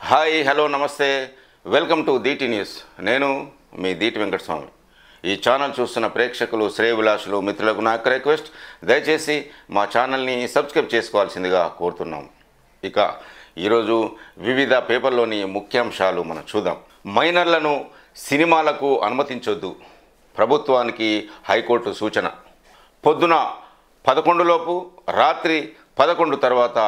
Hi hello నమస్తే welcome to Deeti news. నేను మీ దీటి వెంకటస్వామి. ఈ ఛానల్ చూస్తున్న ప్రేక్షకులు శ్రేయభిలాషులు మిత్రులకు నా రిక్వెస్ట్, దయచేసి మా ఛానల్ని సబ్స్క్రైబ్ చేసుకోవాల్సిందిగా కోరుతున్నాం. ఇక ఈరోజు వివిధ పేపర్లోని ముఖ్యాంశాలు మనం చూద్దాం. మైనర్లను సినిమాలకు అనుమతించొద్దు, ప్రభుత్వానికి హైకోర్టు సూచన. పొద్దున 11 లోపు రాత్రి 11 తర్వాత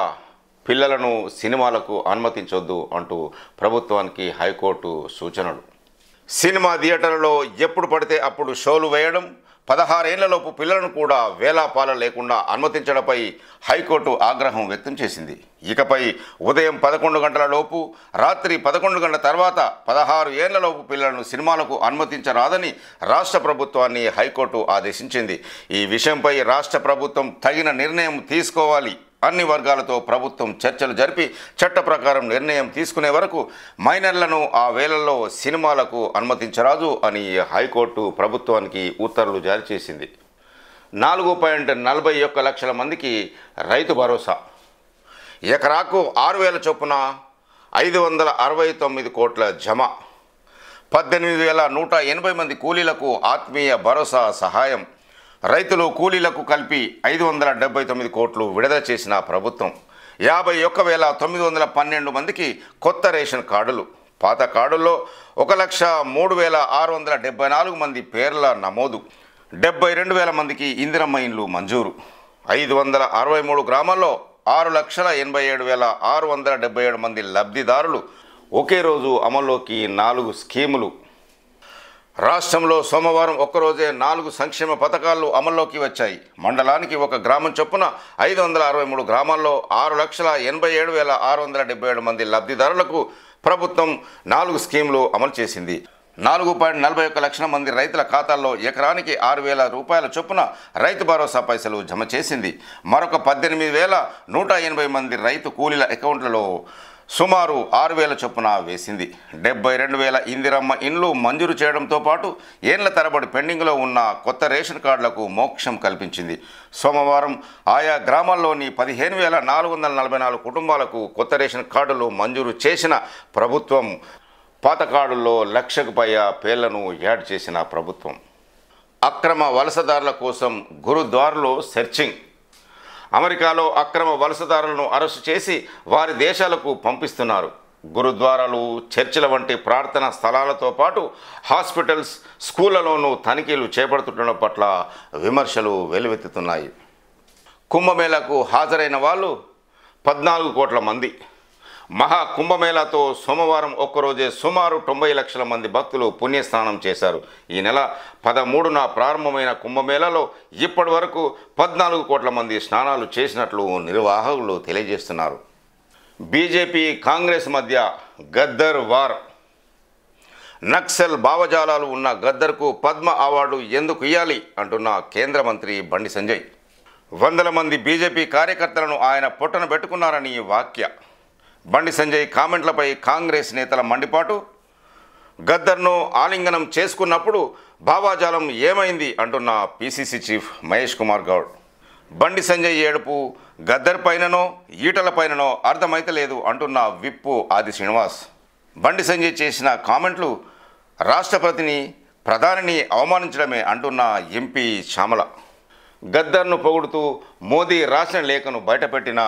పిల్లలను సినిమాలకు అనుమతించొద్దు అంటూ ప్రభుత్వానికి హైకోర్టు సూచనలు. సినిమా థియేటర్లలో ఎప్పుడు పడితే అప్పుడు షోలు వేయడం, 16 ఏళ్లలోపు పిల్లలను కూడా వేలాపాల లేకుండా అనుమతించడంపై హైకోర్టు ఆగ్రహం వ్యక్తం చేసింది. ఇకపై ఉదయం 11 గంటల లోపు రాత్రి 11 గంటల తర్వాత 16 ఏళ్లలోపు పిల్లలను సినిమాలకు అనుమతించరాదని రాష్ట్ర ప్రభుత్వాన్ని హైకోర్టు ఆదేశించింది. ఈ విషయంపై రాష్ట్ర ప్రభుత్వం తగిన నిర్ణయం తీసుకోవాలి. అన్ని వర్గాలతో ప్రభుత్వం చర్చలు జరిపి చట్ట ప్రకారం నిర్ణయం తీసుకునే వరకు మైనర్లను ఆ వేళల్లో సినిమాలకు అనుమతించరాదు అని హైకోర్టు ప్రభుత్వానికి ఉత్తర్వులు జారీ చేసింది. 4.41 లక్షల మందికి రైతు భరోసా. ఎకరాకు 6,000 చొప్పున 569 కోట్ల జమ. 18,180 మంది కూలీలకు ఆత్మీయ భరోసా సహాయం. రైతులు కూలీలకు కలిపి 579 కోట్లు విడుదల చేసిన ప్రభుత్వం. 51,912 మందికి కొత్త రేషన్ కార్డులు. పాత కార్డుల్లో 1,03,674 మంది పేర్ల నమోదు. 72,000 మందికి ఇందిరమ్మ ఇండ్లు మంజూరు. 563 గ్రామాల్లో 6,87,677 మంది లబ్ధిదారులు. ఒకే రోజు అమల్లోకి 4 స్కీములు. రాష్ట్రంలో సోమవారం ఒక్కరోజే 4 సంక్షేమ పథకాలు అమల్లోకి వచ్చాయి. మండలానికి ఒక గ్రామం చొప్పున 563 గ్రామాల్లో 6,87,677 మంది లబ్ధిదారులకు ప్రభుత్వం 4 స్కీములు అమలు చేసింది. 4.41 లక్షల మంది రైతుల ఖాతాల్లో ఎకరానికి 6,000 రూపాయల చొప్పున రైతు భరోసా పైసలు జమ చేసింది. మరొక 18,180 మంది రైతు కూలీల అకౌంట్లలో సుమారు 6,000 చొప్పున వేసింది. 72,000 ఇందిరమ్మ ఇండ్లు మంజూరు చేయడంతో పాటు ఏళ్ల తరబడి పెండింగ్లో ఉన్న కొత్త రేషన్ కార్డులకు మోక్షం కల్పించింది. సోమవారం ఆయా గ్రామాల్లోని 15,444 కుటుంబాలకు కొత్త రేషన్ కార్డులు మంజూరు చేసిన ప్రభుత్వం. పాత కార్డుల్లో 1,00,000కు పైగా పేర్లను యాడ్ చేసిన ప్రభుత్వం. అక్రమ వలసదారుల కోసం గురుద్వారాలో సెర్చింగ్. అమెరికాలో అక్రమ వలసదారులను అరెస్టు చేసి వారి దేశాలకు పంపిస్తున్నారు. గురుద్వారాలు, చర్చిల వంటి ప్రార్థనా స్థలాలతో పాటు హాస్పిటల్స్, స్కూళ్లలోనూ తనిఖీలు చేపడుతుండడం పట్ల విమర్శలు వెల్లువెత్తుతున్నాయి. కుంభమేళాకు హాజరైన వాళ్ళు 14 కోట్ల మంది. మహా కుంభమేళాతో సోమవారం ఒక్కరోజే సుమారు 90 లక్షల మంది భక్తులు పుణ్యస్నానం చేశారు. ఈ నెల 13న ప్రారంభమైన కుంభమేళాలో ఇప్పటి వరకు 14 కోట్ల మంది స్నానాలు చేసినట్లు నిర్వాహకులు తెలియజేస్తున్నారు. బీజేపీ కాంగ్రెస్ మధ్య గద్దర్ వార్. నక్సల్ భావజాలాలు ఉన్న గద్దర్కు పద్మ అవార్డు ఎందుకు ఇవ్వాలి అంటున్న కేంద్ర మంత్రి బండి సంజయ్. 100 మంది బీజేపీ కార్యకర్తలను ఆయన పొట్టన పెట్టుకున్నారని వ్యాఖ్య. బండి సంజయ్ కామెంట్లపై కాంగ్రెస్ నేతల మండిపాటు. గద్దర్ను ఆలింగనం చేసుకున్నప్పుడు భావాజాలం ఏమైంది అంటున్న పీసీసీ చీఫ్ మహేష్ కుమార్ గౌడ్. బండి సంజయ్ ఏడుపు గద్దర్ పైననో ఈటల పైననో అర్థమైతలేదు అంటున్న విప్పు ఆది శ్రీనివాస్. బండి సంజయ్ చేసిన కామెంట్లు రాష్ట్రపతిని, ప్రధానిని అవమానించడమే అంటున్న ఎంపీ శ్యామల. గద్దర్ను పొగుడుతూ మోదీ రాసిన లేఖను బయటపెట్టిన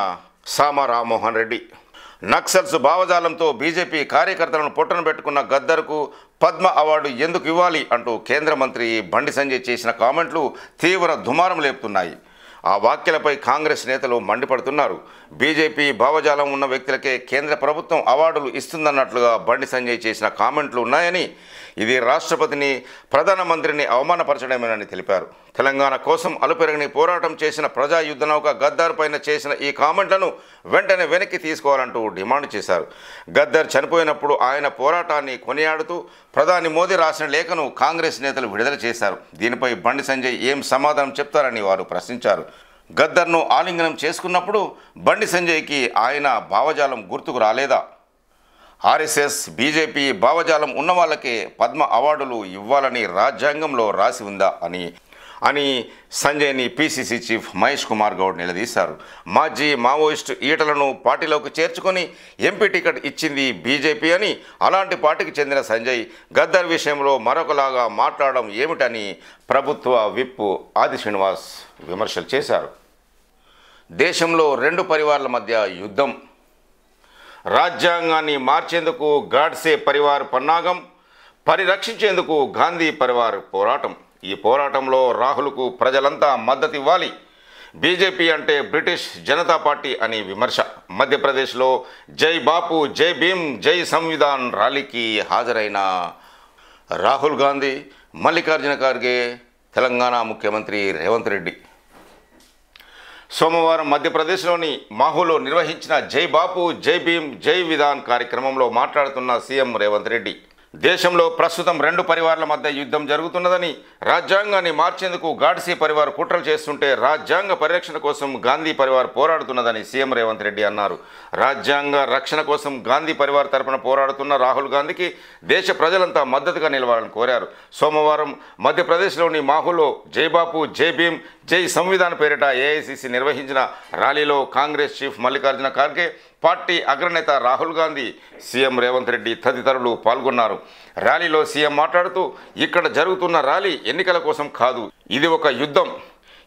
సామ రామ్మోహన్ రెడ్డి. నక్సల్స్ భావజాలంతో బీజేపీ కార్యకర్తలను పొట్టన పెట్టుకున్న గద్దర్కు పద్మ అవార్డు ఎందుకు ఇవ్వాలి అంటూ కేంద్ర మంత్రి బండి సంజయ్ చేసిన కామెంట్లు తీవ్ర దుమారం లేపుతున్నాయి. ఆ వ్యాఖ్యలపై కాంగ్రెస్ నేతలు మండిపడుతున్నారు. బీజేపీ భావజాలం ఉన్న వ్యక్తులకే కేంద్ర ప్రభుత్వం అవార్డులు ఇస్తుందన్నట్లుగా బండి సంజయ్ చేసిన కామెంట్లు ఉన్నాయని, ఇది రాష్ట్రపతిని, ప్రధానమంత్రిని అవమానపరచడమేనని తెలిపారు. తెలంగాణ కోసం అలుపెరగని పోరాటం చేసిన ప్రజా యుద్ధ నౌక గద్దర్ పైన చేసిన ఈ కామెంట్లను వెంటనే వెనక్కి తీసుకోవాలంటూ డిమాండ్ చేశారు. గద్దర్ చనిపోయినప్పుడు ఆయన పోరాటాన్ని కొనియాడుతూ ప్రధాని మోదీ రాసిన లేఖను కాంగ్రెస్ నేతలు విడుదల చేశారు. దీనిపై బండి సంజయ్ ఏం సమాధానం చెప్తారని వారు ప్రశ్నించారు. గద్దర్ను ఆలింగనం చేసుకున్నప్పుడు బండి సంజయ్కి ఆయన భావజాలం గుర్తుకు రాలేదా? ఆర్ఎస్ఎస్, బీజేపీ భావజాలం ఉన్న వాళ్ళకే పద్మ అవార్డులు ఇవ్వాలని రాజ్యాంగంలో రాసి ఉందా అని అని సంజయ్ని పీసీసీ చీఫ్ మహేష్ కుమార్ గౌడ్ నిలదీశారు. మాజీ మావోయిస్టు ఈటలను పార్టీలోకి చేర్చుకొని ఎంపీ టికెట్ ఇచ్చింది బీజేపీ అని, అలాంటి పార్టీకి చెందిన సంజయ్ గద్దర్ విషయంలో మరొకలాగా మాట్లాడడం ఏమిటని ప్రభుత్వ విప్ ఆది శ్రీనివాస్ విమర్శలు చేశారు. దేశంలో రెండు పరివారాల మధ్య యుద్ధం, రాజ్యాంగాన్ని మార్చేందుకు గాడ్సే పరివార్ పన్నాగం, పరిరక్షించేందుకు గాంధీ పరివార్ పోరాటం. ఈ పోరాటంలో రాహుల్కు ప్రజలంతా మద్దతు ఇవ్వాలి. బీజేపీ అంటే బ్రిటిష్ జనతా పార్టీ అని విమర్శ. మధ్యప్రదేశ్లో జై బాపు జై భీమ్ జై సంవిధాన్ ర్యాలీకి హాజరైన రాహుల్ గాంధీ, మల్లికార్జున ఖార్గే, తెలంగాణ ముఖ్యమంత్రి రేవంత్ రెడ్డి సోమవారం మధ్యప్రదేశ్లోని మాహూలో నిర్వహించిన జై బాపు జై భీమ్ జై విధాన్ కార్యక్రమంలో మాట్లాడుతున్న సీఎం రేవంత్ రెడ్డి, దేశంలో ప్రస్తుతం రెండు పరివారాల మధ్య యుద్ధం జరుగుతున్నదని, రాజ్యాంగాన్ని మార్చేందుకు గాడ్సే పరివార్ కుట్రలు చేస్తుంటే రాజ్యాంగ పరిరక్షణ కోసం గాంధీ పరివార్ పోరాడుతున్నదని సీఎం రేవంత్ రెడ్డి అన్నారు. రాజ్యాంగ రక్షణ కోసం గాంధీ పరివార్ తరపున పోరాడుతున్న రాహుల్ గాంధీకి దేశ ప్రజలంతా మద్దతుగా నిలవాలని కోరారు. సోమవారం మధ్యప్రదేశ్లోని మాహూలో జై బాపు జై భీమ్ జై సంవిధాన్ పేరిట ఏఐసిసి నిర్వహించిన ర్యాలీలో కాంగ్రెస్ చీఫ్ మల్లికార్జున ఖార్గే, పార్టీ అగ్రనేత రాహుల్ గాంధీ, సీఎం రేవంత్ రెడ్డి తదితరులు పాల్గొన్నారు. ర్యాలీలో సీఎం మాట్లాడుతూ, ఇక్కడ జరుగుతున్న ర్యాలీ ఎన్నికల కోసం కాదు, ఇది ఒక యుద్ధం.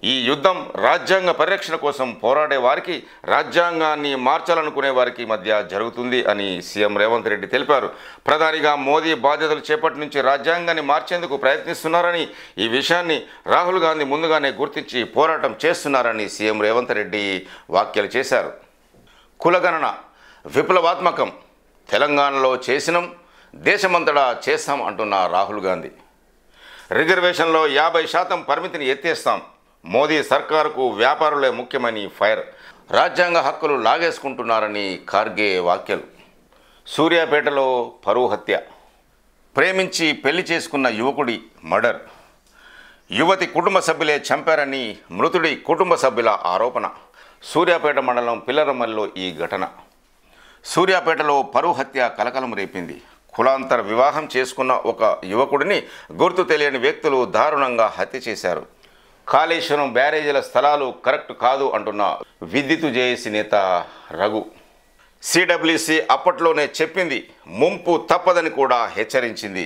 ఈ యుద్ధం రాజ్యాంగ పరిరక్షణ కోసం పోరాడే వారికి, రాజ్యాంగాన్ని మార్చాలనుకునే వారికి మధ్య జరుగుతుంది అని సీఎం రేవంత్ రెడ్డి తెలిపారు. ప్రధానిగా మోదీ బాధ్యతలు చేపట్టి నుంచి రాజ్యాంగాన్ని మార్చేందుకు ప్రయత్నిస్తున్నారని, ఈ విషయాన్ని రాహుల్ గాంధీ ముందుగానే గుర్తించి పోరాటం చేస్తున్నారని సీఎం రేవంత్ రెడ్డి వ్యాఖ్యలు చేశారు. కులగణన విప్లవాత్మకం, తెలంగాణలో చేసినాం, దేశమంతటా చేస్తాం అంటున్న రాహుల్ గాంధీ. రిజర్వేషన్లో 50% పరిమితిని ఎత్తేస్తాం, మోదీ సర్కారుకు వ్యాపారులే ముఖ్యమని ఫైర్. రాజ్యాంగ హక్కులు లాగేసుకుంటున్నారని ఖార్గే వ్యాఖ్యలు. సూర్యాపేటలో పరువు హత్య, ప్రేమించి పెళ్లి చేసుకున్న యువకుడి మర్డర్, యువతి కుటుంబ సభ్యులే చంపారని మృతుడి కుటుంబ సభ్యుల ఆరోపణ. సూర్యాపేట మండలం పిల్లరమల్లిలో ఈ ఘటన. సూర్యాపేటలో పరువు హత్య కలకలం రేపింది. కులాంతర వివాహం చేసుకున్న ఒక యువకుడిని గుర్తు తెలియని వ్యక్తులు దారుణంగా హత్య చేశారు. కాళేశ్వరం బ్యారేజీల స్థలాలు కరెక్ట్ కాదు అంటున్న విద్యుత్ జేఏసీ నేత రఘు. సిడబ్ల్యూసి అప్పట్లోనే చెప్పింది, ముంపు తప్పదని కూడా హెచ్చరించింది.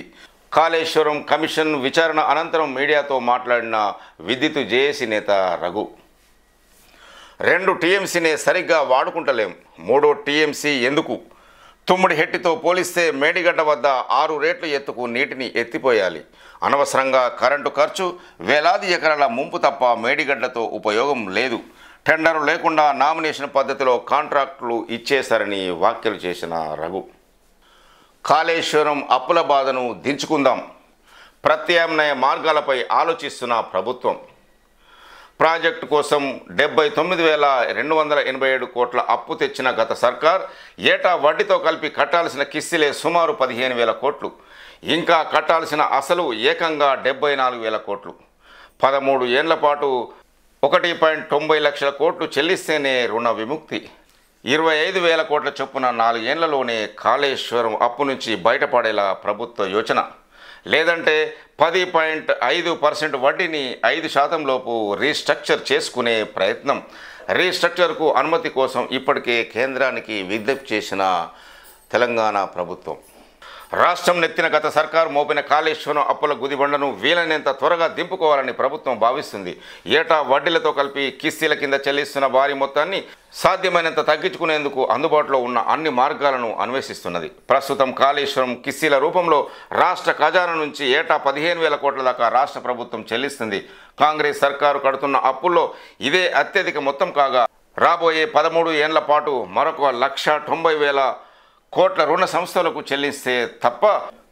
కాళేశ్వరం కమిషన్ విచారణ అనంతరం మీడియాతో మాట్లాడిన విద్యుత్ జేఏసీ నేత రఘు, 2 టీఎంసీనే సరిగ్గా వాడుకుంటలేం, 3వ టీఎంసీ ఎందుకు? తుమ్మిడి హెట్టితో పోలిస్తే మేడిగడ్డ వద్ద 6 రేట్లు ఎత్తుకు నీటిని ఎత్తిపోయాలి. అనవసరంగా కరెంటు ఖర్చు, వేలాది ఎకరాల ముంపు తప్ప మేడిగడ్డతో ఉపయోగం లేదు. టెండరు లేకుండా నామినేషన్ పద్ధతిలో కాంట్రాక్టులు ఇచ్చేశారని వ్యాఖ్యలు చేసిన రఘు. కాళేశ్వరం అప్పుల బాధను దించుకుందాం, ప్రత్యామ్నాయ మార్గాలపై ఆలోచిస్తున్న ప్రభుత్వం. ప్రాజెక్టు కోసం 79,287 కోట్ల అప్పు తెచ్చిన గత సర్కార్ ఏటా వడ్డీతో కలిపి కట్టాల్సిన కిస్తీలే సుమారు 15,000 కోట్లు. ఇంకా కట్టాల్సిన అసలు ఏకంగా 74,000 కోట్లు. 13 ఏళ్ల పాటు 1.90 లక్షల కోట్లు చెల్లిస్తేనే రుణ విముక్తి. 25,000 కోట్ల చొప్పున 4 ఏళ్లలోనే కాళేశ్వరం అప్పు నుంచి బయటపడేలా ప్రభుత్వ యోచన. లేదంటే 10.5% వడ్డీని 5% లోపు రీస్ట్రక్చర్ చేసుకునే ప్రయత్నం. రీస్ట్రక్చర్కు అనుమతి కోసం ఇప్పటికే కేంద్రానికి విజ్ఞప్తి చేసిన తెలంగాణ ప్రభుత్వం. రాష్ట్రం నెత్తిన గత సర్కారు మోపిన కాళేశ్వరం అప్పుల గుదిబండను వీలైనంత త్వరగా దింపుకోవాలని ప్రభుత్వం భావిస్తుంది. ఏటా వడ్డీలతో కలిపి కిస్తీల కింద చెల్లిస్తున్న భారీ మొత్తాన్ని సాధ్యమైనంత తగ్గించుకునేందుకు అందుబాటులో ఉన్న అన్ని మార్గాలను అన్వేషిస్తున్నది. ప్రస్తుతం కాళేశ్వరం కిస్తీల రూపంలో రాష్ట్ర ఖజానా నుంచి ఏటా 15,000 కోట్ల దాకా రాష్ట్ర ప్రభుత్వం చెల్లిస్తుంది. కాంగ్రెస్ సర్కారు కడుతున్న అప్పుల్లో ఇదే అత్యధిక మొత్తం కాగా రాబోయే 13 ఏళ్ల పాటు మరొక 1,90,000 కోట్ల రుణ సంస్థలకు చెల్లిస్తే తప్ప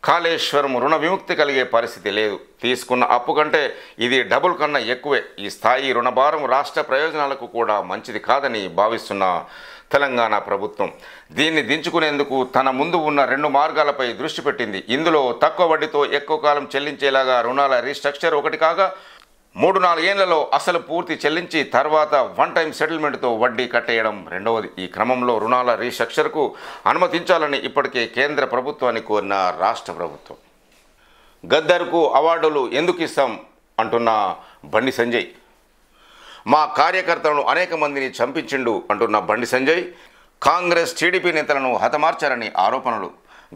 కాళేశ్వరం రుణ విముక్తి కలిగే పరిస్థితి లేదు. తీసుకున్న అప్పు కంటే ఇది డబుల్ కన్నా ఎక్కువే. ఈ స్థాయి రుణభారం రాష్ట్ర ప్రయోజనాలకు కూడా మంచిది కాదని భావిస్తున్న తెలంగాణ ప్రభుత్వం దీన్ని దించుకునేందుకు తన ముందు ఉన్న 2 మార్గాలపై దృష్టి పెట్టింది. ఇందులో తక్కువ వడ్డీతో ఎక్కువ కాలం చెల్లించేలాగా రుణాల రీస్ట్రక్చర్ ఒకటి కాగా, 3-4 ఏళ్లలో అసలు పూర్తి చెల్లించి తర్వాత వన్ టైం సెటిల్మెంట్తో వడ్డీ కట్టేయడం రెండవది. ఈ క్రమంలో రుణాల రీస్ట్రక్చర్కు అనుమతించాలని ఇప్పటికే కేంద్ర ప్రభుత్వాన్ని కోరిన రాష్ట్ర ప్రభుత్వం. గద్దర్కు అవార్డులు ఎందుకు ఇస్తాం అంటున్న బండి సంజయ్. మా కార్యకర్తలను అనేక మందిని చంపించిండు అంటున్న బండి సంజయ్. కాంగ్రెస్ టీడీపీ నేతలను హతమార్చారని ఆరోపణలు.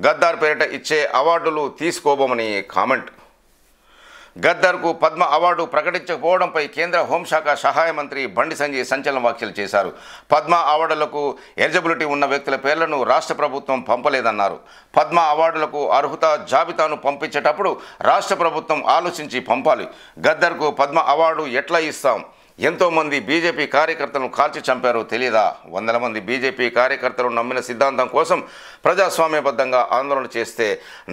గద్దార్ పేరిట ఇచ్చే అవార్డులు తీసుకోబోమని కామెంట్. గద్దర్కు పద్మ అవార్డు ప్రకటించకపోవడంపై కేంద్ర హోంశాఖ సహాయ మంత్రి బండి సంజయ్ సంచలన వ్యాఖ్యలు చేశారు. పద్మ అవార్డులకు ఎలిజిబిలిటీ ఉన్న వ్యక్తుల పేర్లను రాష్ట్ర ప్రభుత్వం పంపలేదన్నారు. పద్మ అవార్డులకు అర్హత జాబితాను పంపించేటప్పుడు రాష్ట్ర ప్రభుత్వం ఆలోచించి పంపాలి. గద్దర్కు పద్మ అవార్డు ఎట్లా ఇస్తాం? ఎంతోమంది బీజేపీ కార్యకర్తలను కాల్చి చంపారో తెలియదా? వందల మంది బీజేపీ కార్యకర్తలు నమ్మిన సిద్ధాంతం కోసం ప్రజాస్వామ్యబద్ధంగా ఆందోళన చేస్తే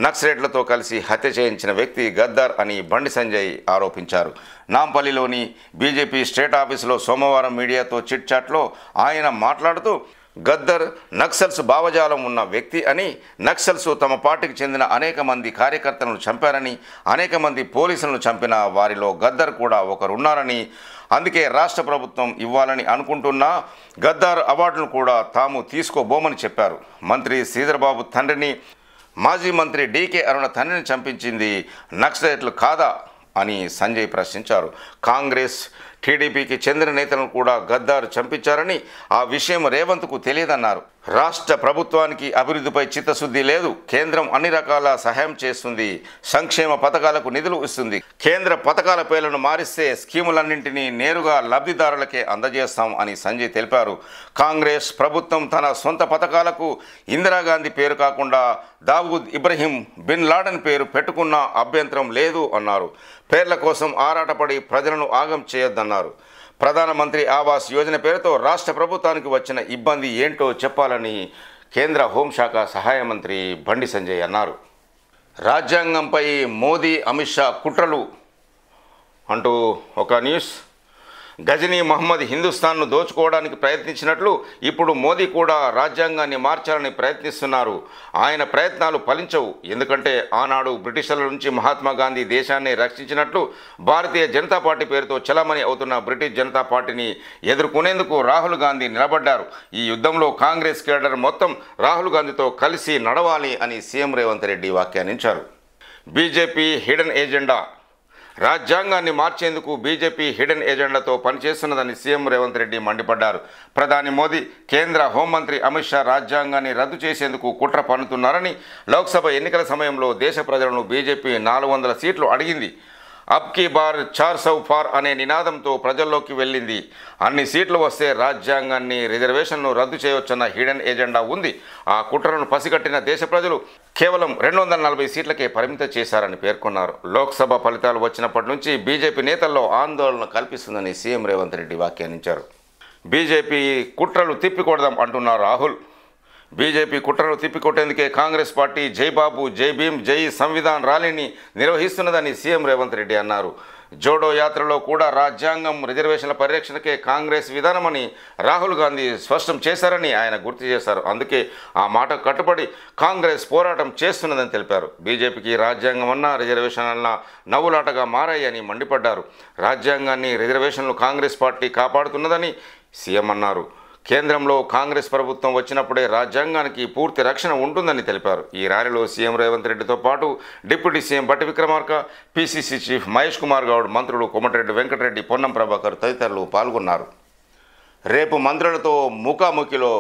నక్సలైట్లతో కలిసి హత్య చేయించిన వ్యక్తి గద్దర్ అని బండి సంజయ్ ఆరోపించారు. నాంపల్లిలోని బీజేపీ స్టేట్ ఆఫీసులో సోమవారం మీడియాతో చిట్ చాట్లో ఆయన మాట్లాడుతూ గద్దర్ నక్సల్స్ భావజాలం ఉన్న వ్యక్తి అని, నక్సల్స్ తమ పార్టీకి చెందిన అనేక మంది కార్యకర్తలను చంపారని, అనేక మంది పోలీసులను చంపిన వారిలో గద్దర్ కూడా ఒకరున్నారని, అందుకే రాష్ట్ర ప్రభుత్వం ఇవ్వాలని అనుకుంటున్న గద్దర్ అవార్డును కూడా తాము తీసుకోబోమని చెప్పారు. మంత్రి శ్రీధర్బాబు తండ్రిని, మాజీ మంత్రి డీకే అరుణ తండ్రిని చంపించింది నక్సలైట్లు కాదా అని సంజయ్ ప్రశ్నించారు. కాంగ్రెస్ టీడీపీకి చెందిన నేతలను కూడా గద్దార్ చంపించారని, ఆ విషయం రేవంత్కు తెలియదన్నారు. రాష్ట్ర ప్రభుత్వానికి అభివృద్ధిపై చిత్తశుద్ధి లేదు. కేంద్రం అన్ని రకాల సహాయం చేస్తుంది, సంక్షేమ పథకాలకు నిధులు ఇస్తుంది. కేంద్ర పథకాల పేర్లను మారిస్తే స్కీములన్నింటినీ నేరుగా లబ్ధిదారులకే అందజేస్తాం అని సంజయ్ తెలిపారు. కాంగ్రెస్ ప్రభుత్వం తన సొంత పథకాలకు ఇందిరాగాంధీ పేరు కాకుండా దావూద్ ఇబ్రహీం బిన్ లాడెన్ పేరు పెట్టుకున్న అభ్యంతరం లేదు అన్నారు. పేర్ల కోసం ఆరాటపడి ప్రజలను ఆగం చేయొద్దన్నారు. ప్రధానమంత్రి ఆవాస్ యోజన పేరుతో రాష్ట్ర ప్రభుత్వానికి వచ్చిన ఇబ్బంది ఏంటో చెప్పాలని కేంద్ర హోంశాఖ సహాయ మంత్రి బండి సంజయ్ అన్నారు. రాజ్యాంగంపై మోదీ అమిత్ షా కుట్రలు అంటూ ఒక న్యూస్. గజనీ మహమ్మద్ హిందుస్థాన్ను దోచుకోవడానికి ప్రయత్నించినట్లు ఇప్పుడు మోదీ కూడా రాజ్యాంగాన్ని మార్చాలని ప్రయత్నిస్తున్నారు. ఆయన ప్రయత్నాలు ఫలించవు. ఎందుకంటే ఆనాడు బ్రిటిషర్ల నుంచి మహాత్మా గాంధీ దేశాన్ని రక్షించినట్లు భారతీయ జనతా పార్టీ పేరుతో చలామణి అవుతున్న బ్రిటిష్ జనతా పార్టీని ఎదుర్కొనేందుకు రాహుల్ గాంధీ నిలబడ్డారు. ఈ యుద్ధంలో కాంగ్రెస్ కేడర్ మొత్తం రాహుల్ గాంధీతో కలిసి నడవాలి అని సీఎం రేవంత్ రెడ్డి వ్యాఖ్యానించారు. BJP hidden agenda. రాజ్యాంగాన్ని మార్చేందుకు బీజేపీ హిడెన్ ఎజెండాతో పనిచేస్తున్నదని సీఎం రేవంత్ రెడ్డి మండిపడ్డారు. ప్రధాని మోదీ, కేంద్ర హోంమంత్రి అమిత్ షా రాజ్యాంగాన్ని రద్దు చేసేందుకు కుట్ర పన్నుతున్నారని, లోక్సభ ఎన్నికల సమయంలో దేశ ప్రజలను బీజేపీ 400 సీట్లు అడిగింది. అబ్ కీ బార్ 400 పార్ అనే నినాదంతో ప్రజల్లోకి వెళ్ళింది. అన్ని సీట్లు వస్తే రాజ్యాంగాన్ని, రిజర్వేషన్ను రద్దు చేయవచ్చన్న హిడెన్ ఎజెండా ఉంది. ఆ కుట్రను పసిగట్టిన దేశ ప్రజలు కేవలం 240 సీట్లకే పరిమితం చేశారని పేర్కొన్నారు. లోక్సభ ఫలితాలు వచ్చినప్పటి నుంచి బీజేపీ నేతల్లో ఆందోళన కల్పిస్తుందని సీఎం రేవంత్ రెడ్డి వ్యాఖ్యానించారు. బీజేపీ కుట్రలు తిప్పికొడదాం అంటున్నారు రాహుల్. బీజేపీ కుట్రను తిప్పికొట్టేందుకే కాంగ్రెస్ పార్టీ జై బాబు, జై భీమ్, జై సంవిధాన్ ర్యాలీని నిర్వహిస్తున్నదని సీఎం రేవంత్ రెడ్డి అన్నారు. జోడో యాత్రలో కూడా రాజ్యాంగం, రిజర్వేషన్ల పరిరక్షణకే కాంగ్రెస్ విధానమని రాహుల్ గాంధీ స్పష్టం చేశారని ఆయన గుర్తు చేశారు. అందుకే ఆ మాట కట్టుబడి కాంగ్రెస్ పోరాటం చేస్తున్నదని తెలిపారు. బీజేపీకి రాజ్యాంగం అన్నా, రిజర్వేషన్ అన్నా నవ్వులాటగా మారాయని మండిపడ్డారు. రాజ్యాంగాన్ని, రిజర్వేషన్లు కాంగ్రెస్ పార్టీ కాపాడుతున్నదని సీఎం అన్నారు. కేంద్రంలో కాంగ్రెస్ ప్రభుత్వం వచ్చినప్పుడే రాజ్యాంగానికి పూర్తి రక్షణ ఉంటుందని తెలిపారు. ఈ ర్యాలీలో సీఎం రేవంత్ రెడ్డితో పాటు డిప్యూటీ సీఎం బట్టి విక్రమార్క, పీసీసీ చీఫ్ మహేష్ కుమార్ గౌడ్, మంత్రులు కోమటిరెడ్డి వెంకటరెడ్డి, పొన్నం ప్రభాకర్ తదితరులు పాల్గొన్నారు. రేపు మంత్రులతో ముఖాముఖిలో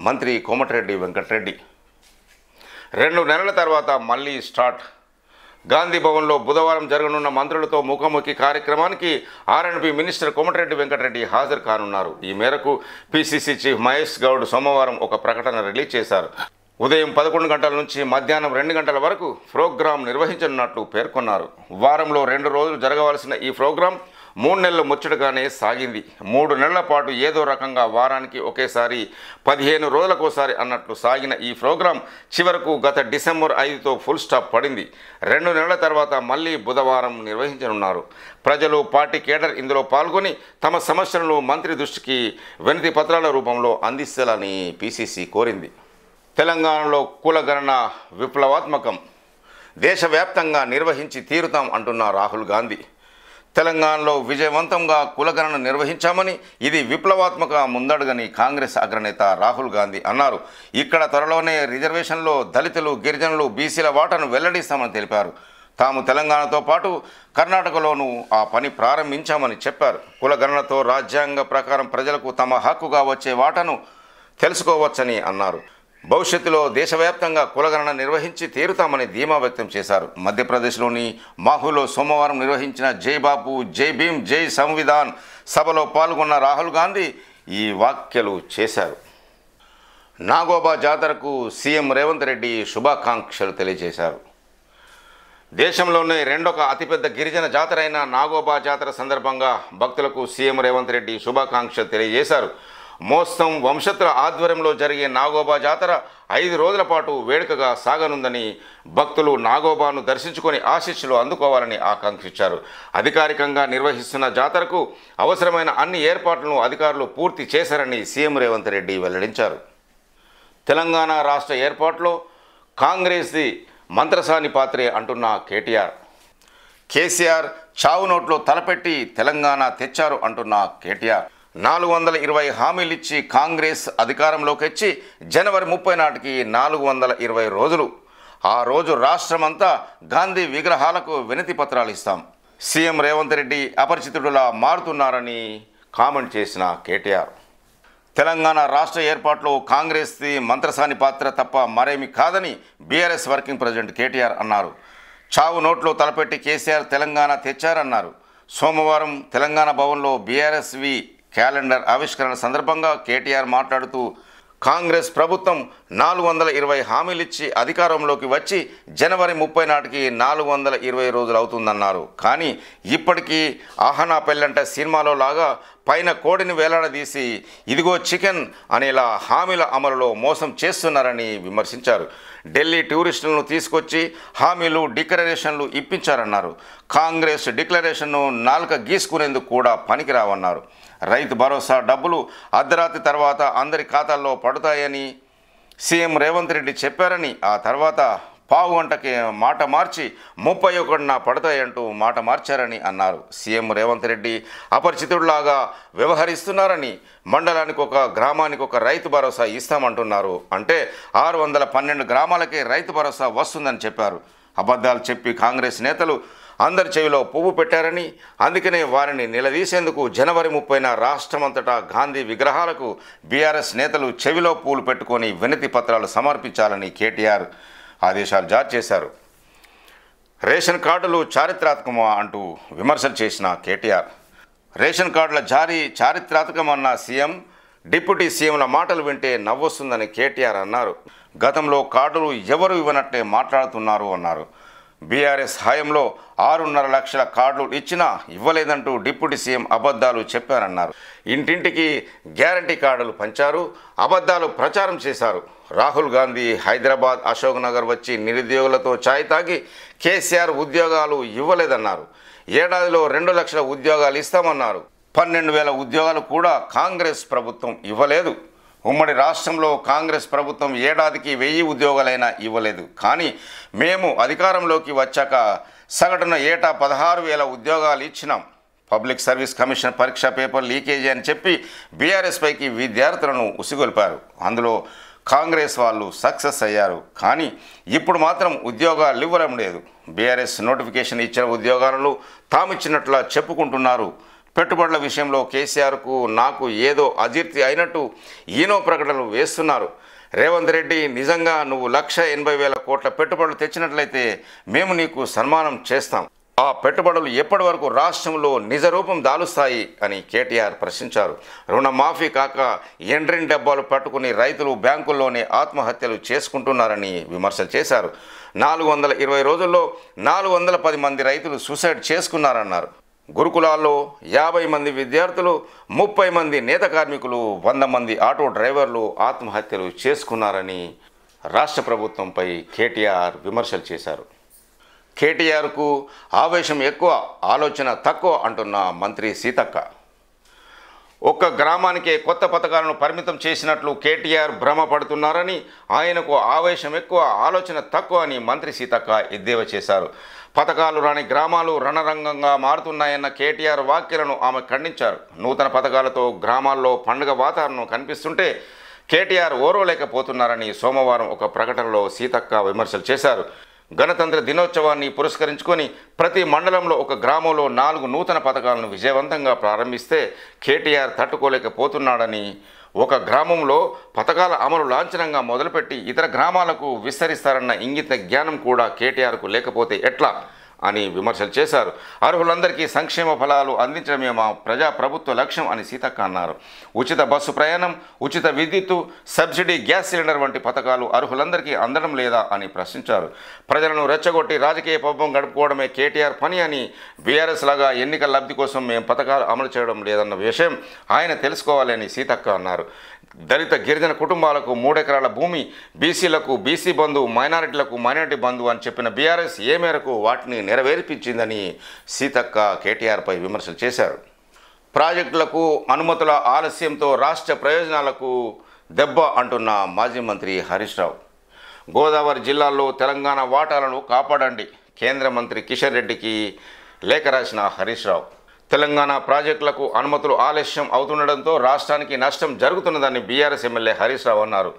మంత్రి కోమటిరెడ్డి వెంకటరెడ్డి. 2 నెలల తర్వాత మళ్ళీ స్టార్ట్. గాంధీ భవన్లో బుధవారం జరగనున్న మంత్రులతో ముఖాముఖి కార్యక్రమానికి ఆర్ఎండ్బి మినిస్టర్ కోమటిరెడ్డి వెంకటరెడ్డి హాజరు కానున్నారు. ఈ మేరకు పీసీసీ చీఫ్ మహేష్ గౌడ్ సోమవారం ఒక ప్రకటన రిలీజ్ చేశారు. ఉదయం 11 గంటల నుంచి మధ్యాహ్నం 2 గంటల వరకు ప్రోగ్రాం నిర్వహించనున్నట్లు పేర్కొన్నారు. వారంలో 2 రోజులు జరగవలసిన ఈ ప్రోగ్రాం 3 నెలలు ముచ్చటగానే సాగింది. 3 నెలల పాటు ఏదో రకంగా వారానికి ఒకేసారి 15 రోజులకోసారి అన్నట్లు సాగిన ఈ ప్రోగ్రాం చివరకు గత డిసెంబర్ 5తో ఫుల్ స్టాప్ పడింది. 2 నెలల తర్వాత మళ్ళీ బుధవారం నిర్వహించనున్నారు. ప్రజలు, పార్టీ కేడర్ ఇందులో పాల్గొని తమ సమస్యలను మంత్రి దృష్టికి వినతి పత్రాల రూపంలో అందించాలని పీసీసీ కోరింది. తెలంగాణలో కులగణన విప్లవాత్మకం, దేశవ్యాప్తంగా నిర్వహించి తీరుతాం అంటున్న రాహుల్ గాంధీ. తెలంగాణలో విజయవంతంగా కులగణన నిర్వహించామని, ఇది విప్లవాత్మక ముందడుగని కాంగ్రెస్ అగ్రనేత రాహుల్ గాంధీ అన్నారు. ఇక్కడ త్వరలోనే రిజర్వేషన్లో దళితులు, గిరిజనులు, బీసీల వాటాను వెల్లడిస్తామని తెలిపారు. తాము తెలంగాణతో పాటు కర్ణాటకలోనూ ఆ పని ప్రారంభించామని చెప్పారు. కులగణనతో రాజ్యాంగ ప్రకారం ప్రజలకు తమ హక్కుగా వచ్చే వాటాను తెలుసుకోవచ్చని అన్నారు. భవిష్యత్తులో దేశవ్యాప్తంగా కులగణన నిర్వహించి తీరుతామని ధీమా వ్యక్తం చేశారు. మధ్యప్రదేశ్లోని మాహులో సోమవారం నిర్వహించిన జై బాపు జై భీమ్ జై సంవిధాన్ సభలో పాల్గొన్న రాహుల్ గాంధీ ఈ వ్యాఖ్యలు చేశారు. నాగోబా జాతరకు సీఎం రేవంత్ రెడ్డి శుభాకాంక్షలు తెలియజేశారు. దేశంలోనే రెండొక అతిపెద్ద గిరిజన జాతర అయిన నాగోబా జాతర సందర్భంగా భక్తులకు సీఎం రేవంత్ రెడ్డి శుభాకాంక్షలు తెలియజేశారు. మోస్తం వంశతుల ఆధ్వర్యంలో జరిగే నాగోబా జాతర 5 రోజుల పాటు వేడుకగా సాగనుందని భక్తులు నాగోబాను దర్శించుకొని ఆశీస్సులు అందుకోవాలని ఆకాంక్షించారు. అధికారికంగా నిర్వహిస్తున్న జాతరకు అవసరమైన అన్ని ఏర్పాట్లను అధికారులు పూర్తి చేశారని సీఎం రేవంత్ రెడ్డి వెల్లడించారు. తెలంగాణ రాష్ట్ర ఏర్పాటులో కాంగ్రెస్ది మంత్రసాని పాత్రే అంటున్న కేసీఆర్ చావు నోట్లో తలపెట్టి తెలంగాణ తెచ్చారు అంటున్న కేటీఆర్ 420 హామీలిచ్చి కాంగ్రెస్ అధికారంలోకి వచ్చి జనవరి 30 నాటికి 420 రోజులు. ఆ రోజు రాష్ట్రమంతా గాంధీ విగ్రహాలకు వినతి పత్రాలు ఇస్తాం. సీఎం రేవంత్ రెడ్డి అపరిచితుడులా మారుతున్నారని కామెంట్ చేసిన కేటీఆర్ తెలంగాణ రాష్ట్ర ఏర్పాటులో కాంగ్రెస్ది మంత్రసాని పాత్ర తప్ప మరేమీ కాదని బీఆర్ఎస్ వర్కింగ్ ప్రెసిడెంట్ కేటీఆర్ అన్నారు. చావు నోట్లో తలపెట్టి కేసీఆర్ తెలంగాణ తెచ్చారన్నారు. సోమవారం తెలంగాణ భవన్లో బీఆర్ఎస్వి క్యాలెండర్ ఆవిష్కరణ సందర్భంగా కేటీఆర్ మాట్లాడుతూ కాంగ్రెస్ ప్రభుత్వం 420 హామీలిచ్చి అధికారంలోకి వచ్చి జనవరి 30 నాటికి 420 రోజులు అవుతుందన్నారు. కానీ ఇప్పటికీ ఆహనా పెళ్ళంట సినిమాలో లాగా పైన కోడిని వేలాడదీసి ఇదిగో చికెన్ అనేలా హామీల అమలులో మోసం చేస్తున్నారని విమర్శించారు. ఢిల్లీ టూరిస్టులను తీసుకొచ్చి హామీలు డిక్లరేషన్లు ఇప్పించారన్నారు. కాంగ్రెస్ డిక్లరేషన్ను నాలుక గీసుకునేందుకు కూడా పనికిరావన్నారు. రైతు భరోసా డబ్బులు అర్ధరాత్రి తర్వాత అందరి ఖాతాల్లో పడతాయని సీఎం రేవంత్ రెడ్డి చెప్పారని, ఆ తర్వాత పావు గంటకి మాట మార్చి 31న పడతాయంటూ మాట మార్చారని అన్నారు. సీఎం రేవంత్ రెడ్డి అపరిచితుడిలాగా వ్యవహరిస్తున్నారని, మండలానికి ఒక గ్రామానికి ఒక రైతు భరోసా ఇస్తామంటున్నారు. అంటే 612 గ్రామాలకే రైతు భరోసా వస్తుందని చెప్పారు. అబద్ధాలు చెప్పి కాంగ్రెస్ నేతలు అందరి చెవిలో పువ్వు పెట్టారని, అందుకనే వారిని నిలదీసేందుకు జనవరి 30న రాష్ట్రమంతటా గాంధీ విగ్రహాలకు బీఆర్ఎస్ నేతలు చెవిలో పూలు పెట్టుకొని వినతి పత్రాలు సమర్పించాలని కేటీఆర్ ఆదేశాలు జారీ చేశారు. రేషన్ కార్డులు చారిత్రాత్మకమా అంటూ విమర్శలు చేసిన కేటీఆర్ రేషన్ కార్డుల జారీ చారిత్రాత్మకమన్న సీఎం, డిప్యూటీ సీఎంల మాటలు వింటే నవ్వొస్తుందని కేటీఆర్ అన్నారు. గతంలో కార్డులు ఎవరు ఇవ్వనట్టే మాట్లాడుతున్నారు అన్నారు. బీఆర్ఎస్ హయాంలో 6.5 లక్షల కార్డులు ఇచ్చినా ఇవ్వలేదంటూ డిప్యూటీ సీఎం అబద్ధాలు చెప్పారన్నారు. ఇంటింటికి గ్యారంటీ కార్డులు పంచారు, అబద్ధాలు ప్రచారం చేశారు. రాహుల్ గాంధీ హైదరాబాద్ అశోక్ నగర్ వచ్చి నిరుద్యోగులతో ఛాయ్ తాగి కేసీఆర్ ఉద్యోగాలు ఇవ్వలేదన్నారు. ఏడాదిలో 2 లక్షల ఉద్యోగాలు ఇస్తామన్నారు. 12,000 ఉద్యోగాలు కూడా కాంగ్రెస్ ప్రభుత్వం ఇవ్వలేదు. ఉమ్మడి రాష్ట్రంలో కాంగ్రెస్ ప్రభుత్వం ఏడాదికి 1000 ఉద్యోగాలైనా ఇవ్వలేదు. కానీ మేము అధికారంలోకి వచ్చాక సగటున ఏటా 16,000 ఉద్యోగాలు ఇచ్చినాం. పబ్లిక్ సర్వీస్ కమిషన్ పరీక్ష పేపర్ లీకేజీ అని చెప్పి బీఆర్ఎస్ పైకి విద్యార్థులను ఉసిగొల్పారు. అందులో కాంగ్రెస్ వాళ్ళు సక్సెస్ అయ్యారు. కానీ ఇప్పుడు మాత్రం ఉద్యోగాలు ఇవ్వడం లేదు. బీఆర్ఎస్ నోటిఫికేషన్ ఇచ్చిన ఉద్యోగాలను తామిచ్చినట్లా చెప్పుకుంటున్నారు. పెట్టుబడుల విషయంలో కేసీఆర్కు నాకు ఏదో అజీర్తి అయినట్టు ఈనో ప్రకటనలు వేస్తున్నారు. రేవంత్ రెడ్డి, నిజంగా నువ్వు 1,80,000 కోట్ల పెట్టుబడులు తెచ్చినట్లయితే మేము నీకు సన్మానం చేస్తాం. ఆ పెట్టుబడులు ఎప్పటి వరకు రాష్ట్రంలో నిజ రూపం దాలుస్తాయి అని కేటీఆర్ ప్రశ్నించారు. రుణమాఫీ కాక ఎండ్రిన్ డబ్బాలు పట్టుకుని రైతులు బ్యాంకుల్లోనే ఆత్మహత్యలు చేసుకుంటున్నారని విమర్శలు చేశారు. 420 రోజుల్లో 410 మంది రైతులు సూసైడ్ చేసుకున్నారన్నారు. గురుకులాల్లో 50 మంది విద్యార్థులు, 30 మంది నేత కార్మికులు, 100 మంది ఆటో డ్రైవర్లు ఆత్మహత్యలు చేసుకున్నారని రాష్ట్ర ప్రభుత్వంపై కేటీఆర్ విమర్శలు చేశారు. కేటీఆర్కు ఆవేశం ఎక్కువ, ఆలోచన తక్కువ అంటున్న మంత్రి సీతక్క. ఒక్క గ్రామానికే కొత్త పథకాలను పరిమితం చేసినట్లు కేటీఆర్ భ్రమపడుతున్నారని, ఆయనకు ఆవేశం ఎక్కువ, ఆలోచన తక్కువ అని మంత్రి సీతక్క ఎద్దేవా చేశారు. పథకాలు రాని గ్రామాలు రణరంగంగా మారుతున్నాయన్న కేటీఆర్ వ్యాఖ్యలను ఆమె ఖండించారు. నూతన పథకాలతో గ్రామాల్లో పండుగ వాతావరణం కనిపిస్తుంటే కేటీఆర్ ఓర్వలేకపోతున్నారని సోమవారం ఒక ప్రకటనలో సీతక్క విమర్శలు చేశారు. గణతంత్ర దినోత్సవాన్ని పురస్కరించుకొని ప్రతి మండలంలో ఒక గ్రామంలో 4 నూతన పథకాలను విజయవంతంగా ప్రారంభిస్తే కేటీఆర్ తట్టుకోలేకపోతున్నాడని, ఒక గ్రామంలో పథకాల అమలు లాంఛనంగా మొదలుపెట్టి ఇతర గ్రామాలకు విస్తరిస్తారన్న ఇంగిత జ్ఞానం కూడా కేటీఆర్కు లేకపోతే ఎట్లా అని విమర్శలు చేశారు. అర్హులందరికీ సంక్షేమ ఫలాలు అందించడమే మా ప్రభుత్వ లక్ష్యం అని సీతక్క అన్నారు. ఉచిత బస్సు ప్రయాణం, ఉచిత విద్యుత్తు, సబ్సిడీ గ్యాస్ సిలిండర్ వంటి పథకాలు అర్హులందరికీ అందడం లేదా అని ప్రశ్నించారు. ప్రజలను రెచ్చగొట్టి రాజకీయ పబ్బం గడుపుకోవడమే కేటీఆర్ పని అని, బీఆర్ఎస్ లాగా ఎన్నికల లబ్ధి కోసం మేము పథకాలు అమలు చేయడం లేదన్న విషయం ఆయన తెలుసుకోవాలి అని సీతక్క అన్నారు. దళిత గిరిజన కుటుంబాలకు 3 ఎకరాల భూమి, బీసీలకు బీసీ బంధు, మైనారిటీలకు మైనారిటీ బంధు అని చెప్పిన బీఆర్ఎస్ ఏ మేరకు వాటిని నెరవేర్పించిందని సీతక్క కేటీఆర్పై విమర్శలు చేశారు. ప్రాజెక్టులకు అనుమతుల ఆలస్యంతో రాష్ట్ర ప్రయోజనాలకు దెబ్బ అంటున్న మాజీ మంత్రి హరీష్ రావు. గోదావరి జిల్లాల్లో తెలంగాణ వాటాలను కాపాడండి, కేంద్ర మంత్రి కిషన్ రెడ్డికి లేఖ రాసిన హరీష్ రావు. తెలంగాణ ప్రాజెక్టులకు అనుమతులు ఆలస్యం అవుతుండడంతో రాష్ట్రానికి నష్టం జరుగుతున్నదని బీఆర్ఎస్ ఎమ్మెల్యే హరీష్ రావు అన్నారు.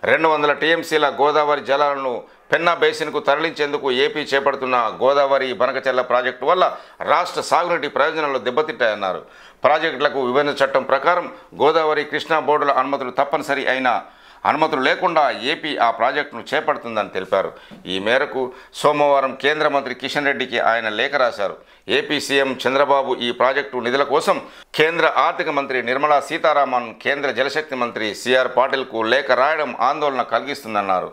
200 టీఎంసీల గోదావరి జలాలను పెన్నా బేసిన్కు తరలించేందుకు ఏపీ చేపడుతున్న గోదావరి బనకచెర్ల ప్రాజెక్టు వల్ల రాష్ట్ర సాగునీటి ప్రయోజనాలు దెబ్బతింటాయన్నారు. ప్రాజెక్టులకు విభజన చట్టం ప్రకారం గోదావరి కృష్ణా బోర్డుల అనుమతులు తప్పనిసరి అయినా అనుమతులు లేకుండా ఏపీ ఆ ప్రాజెక్టును చేపడుతుందని తెలిపారు. ఈ మేరకు సోమవారం కేంద్ర మంత్రి కిషన్ రెడ్డికి ఆయన లేఖ రాశారు. ఏపీ సీఎం చంద్రబాబు ఈ ప్రాజెక్టు నిధుల కోసం కేంద్ర ఆర్థిక మంత్రి నిర్మలా సీతారామన్, కేంద్ర జలశక్తి మంత్రి సిఆర్ పాటిల్కు లేఖ రాయడం ఆందోళన కలిగిస్తుందన్నారు.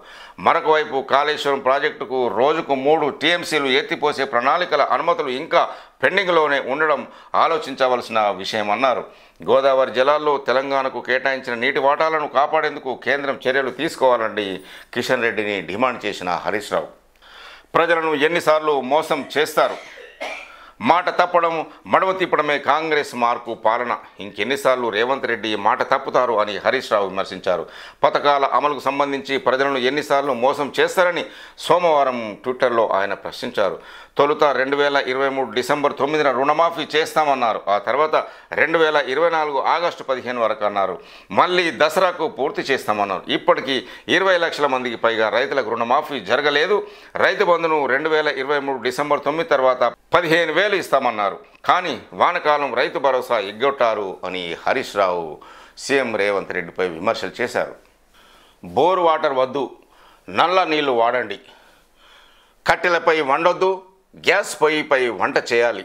మరొక వైపు కాళేశ్వరం ప్రాజెక్టుకు రోజుకు 3 టీఎంసీలు ఎత్తిపోసే ప్రణాళికల అనుమతులు ఇంకా పెండింగ్లోనే ఉండడం ఆలోచించవలసిన విషయమన్నారు. గోదావరి జలాల్లో తెలంగాణకు కేటాయించిన నీటి వాటాలను కాపాడేందుకు కేంద్రం చర్యలు తీసుకోవాలని కిషన్ రెడ్డిని డిమాండ్ చేసిన హరీష్ రావు. ప్రజలను ఎన్నిసార్లు మోసం చేస్తారు? మాట తప్పడం, మడవ తిప్పడమే కాంగ్రెస్ మార్కు పాలన. ఇంకెన్నిసార్లు రేవంత్ రెడ్డి మాట తప్పుతారు అని హరీష్ రావు విమర్శించారు. పథకాల అమలుకు సంబంధించి ప్రజలను ఎన్నిసార్లు మోసం చేస్తారని సోమవారం ట్విట్టర్లో ఆయన ప్రశ్నించారు. తొలుత 2023 డిసెంబర్ 9న రుణమాఫీ చేస్తామన్నారు. ఆ తర్వాత 2024 ఆగస్టు 15 వరకు అన్నారు. మళ్ళీ దసరాకు పూర్తి చేస్తామన్నారు. ఇప్పటికీ 20 లక్షల మందికి పైగా రైతులకు రుణమాఫీ జరగలేదు. రైతు బంధును 2023 డిసెంబర్ 9 తర్వాత 15,000 ఇస్తామన్నారు. కానీ వానకాలం రైతు భరోసా ఎగ్గొట్టారు అని హరీష్ రావు సీఎం రేవంత్ రెడ్డిపై విమర్శలు చేశారు. బోర్ వాటర్ వద్దు, నల్ల నీళ్లు వాడండి, కట్టెలపై వండొద్దు, గ్యాస్ పొయ్యిపై వంట చేయాలి.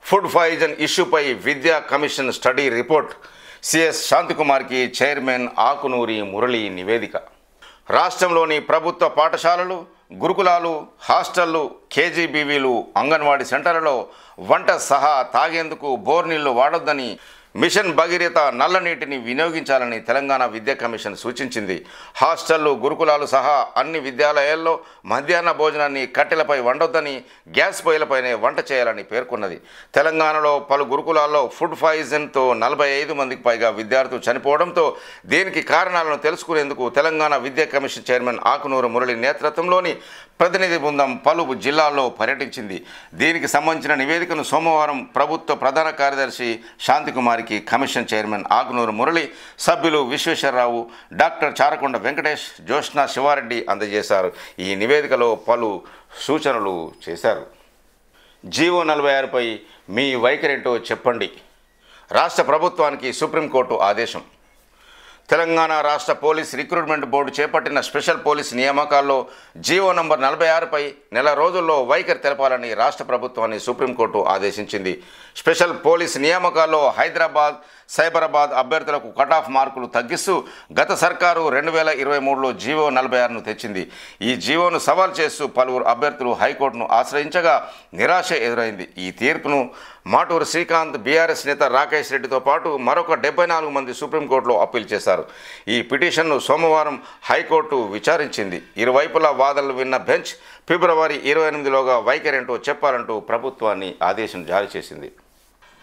ఫుడ్ పాయిజన్ ఇష్యూపై విద్యా కమిషన్ స్టడీ రిపోర్ట్. సిఎస్ శాంతికుమార్కి చైర్మన్ ఆకునూరి మురళి నివేదిక. రాష్ట్రంలోని ప్రభుత్వ పాఠశాలలు, గురుకులాలు, హాస్టళ్లు, కేజీబీవీలు, అంగన్వాడీ సెంటర్లలో వంట సహా తాగేందుకు బోర్ నీళ్లు వాడొద్దని, మిషన్ భగీరథ నల్ల నీటిని వినియోగించాలని తెలంగాణ విద్యా కమిషన్ సూచించింది. హాస్టళ్లు, గురుకులాలు సహా అన్ని విద్యాలయాల్లో మధ్యాహ్న భోజనాన్ని కట్టెలపై వండొద్దని, గ్యాస్ పొయ్యిలపైనే వంట చేయాలని పేర్కొన్నది. తెలంగాణలో పలు గురుకులాల్లో ఫుడ్ పాయిజన్తో 45 మందికి పైగా విద్యార్థులు చనిపోవడంతో దీనికి కారణాలను తెలుసుకునేందుకు తెలంగాణ విద్యా కమిషన్ చైర్మన్ ఆకునూరు మురళి నేతృత్వంలోని ప్రతినిధి బృందం పలు జిల్లాల్లో పర్యటించింది. దీనికి సంబంధించిన నివేదికను సోమవారం ప్రభుత్వ ప్రధాన కార్యదర్శి శాంతికుమార్కి కమిషన్ చైర్మన్ ఆకునూరు మురళి, సభ్యులు విశ్వేశ్వరరావు, డాక్టర్ చారకొండ వెంకటేష్, జ్యోష్నా శివారెడ్డి అందజేశారు. ఈ నివేదికలో పలు సూచనలు చేశారు. జీవో 46పై మీ వైఖరేంటో చెప్పండి. రాష్ట్ర ప్రభుత్వానికి సుప్రీంకోర్టు ఆదేశం. తెలంగాణ రాష్ట్ర పోలీస్ రిక్రూట్మెంట్ బోర్డు చేపట్టిన స్పెషల్ పోలీస్ నియామకాల్లో జీవో నంబర్ 46పై నెల రోజుల్లో వైఖరి తెలపాలని రాష్ట్ర ప్రభుత్వాన్ని సుప్రీంకోర్టు ఆదేశించింది. స్పెషల్ పోలీస్ నియామకాల్లో హైదరాబాద్, సైబరాబాద్ అభ్యర్థులకు కటాఫ్ మార్కులు తగ్గిస్తూ గత సర్కారు 2023లో జీవో 46ను తెచ్చింది. ఈ జీవోను సవాల్ చేస్తూ పలువురు అభ్యర్థులు హైకోర్టును ఆశ్రయించగా నిరాశ ఎదురైంది. ఈ తీర్పును మాటూరు శ్రీకాంత్, బీఆర్ఎస్ నేత రాకేష్ రెడ్డితో పాటు మరొక 74 మంది సుప్రీంకోర్టులో అప్పీల్ చేశారు. ఈ పిటిషన్ను సోమవారం హైకోర్టు విచారించింది. ఇరువైపులా వాదనలు విన్న బెంచ్ ఫిబ్రవరి 28లోగా వైఖరేంటో చెప్పాలంటూ ప్రభుత్వాన్ని ఆదేశం జారీ చేసింది.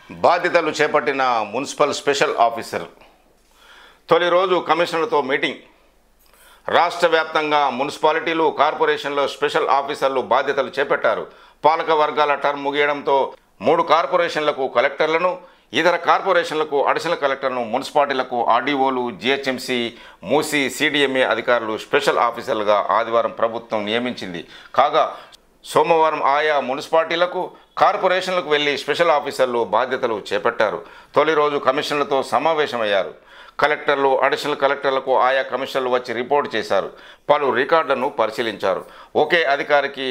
బాధ్యతలు చేపట్టిన మున్సిపల్ స్పెషల్ ఆఫీసర్. తొలి రోజు కమిషనర్లతో మీటింగ్. రాష్ట్ర వ్యాప్తంగా మున్సిపాలిటీలు, కార్పొరేషన్లో స్పెషల్ ఆఫీసర్లు బాధ్యతలు చేపట్టారు. పాలక వర్గాల టర్మ్ ముగియడంతో 3 కార్పొరేషన్లకు కలెక్టర్లను, ఇతర కార్పొరేషన్లకు అడిషనల్ కలెక్టర్ను, మున్సిపాలిటీలకు ఆర్డీఓలు, జీహెచ్ఎంసీ, మూసీ, సిడిఎంఏ అధికారులు స్పెషల్ ఆఫీసర్లుగా ఆదివారం ప్రభుత్వం నియమించింది. కాగా సోమవారం ఆయా మున్సిపాలిటీలకు, కార్పొరేషన్లకు వెళ్లి స్పెషల్ ఆఫీసర్లు బాధ్యతలు చేపట్టారు. తొలి రోజు కమిషన్లతో సమావేశమయ్యారు. కలెక్టర్లు, అడిషనల్ కలెక్టర్లకు ఆయా కమిషనర్లు వచ్చి రిపోర్ట్ చేశారు. పలు రికార్డులను పరిశీలించారు. ఒకే అధికారికి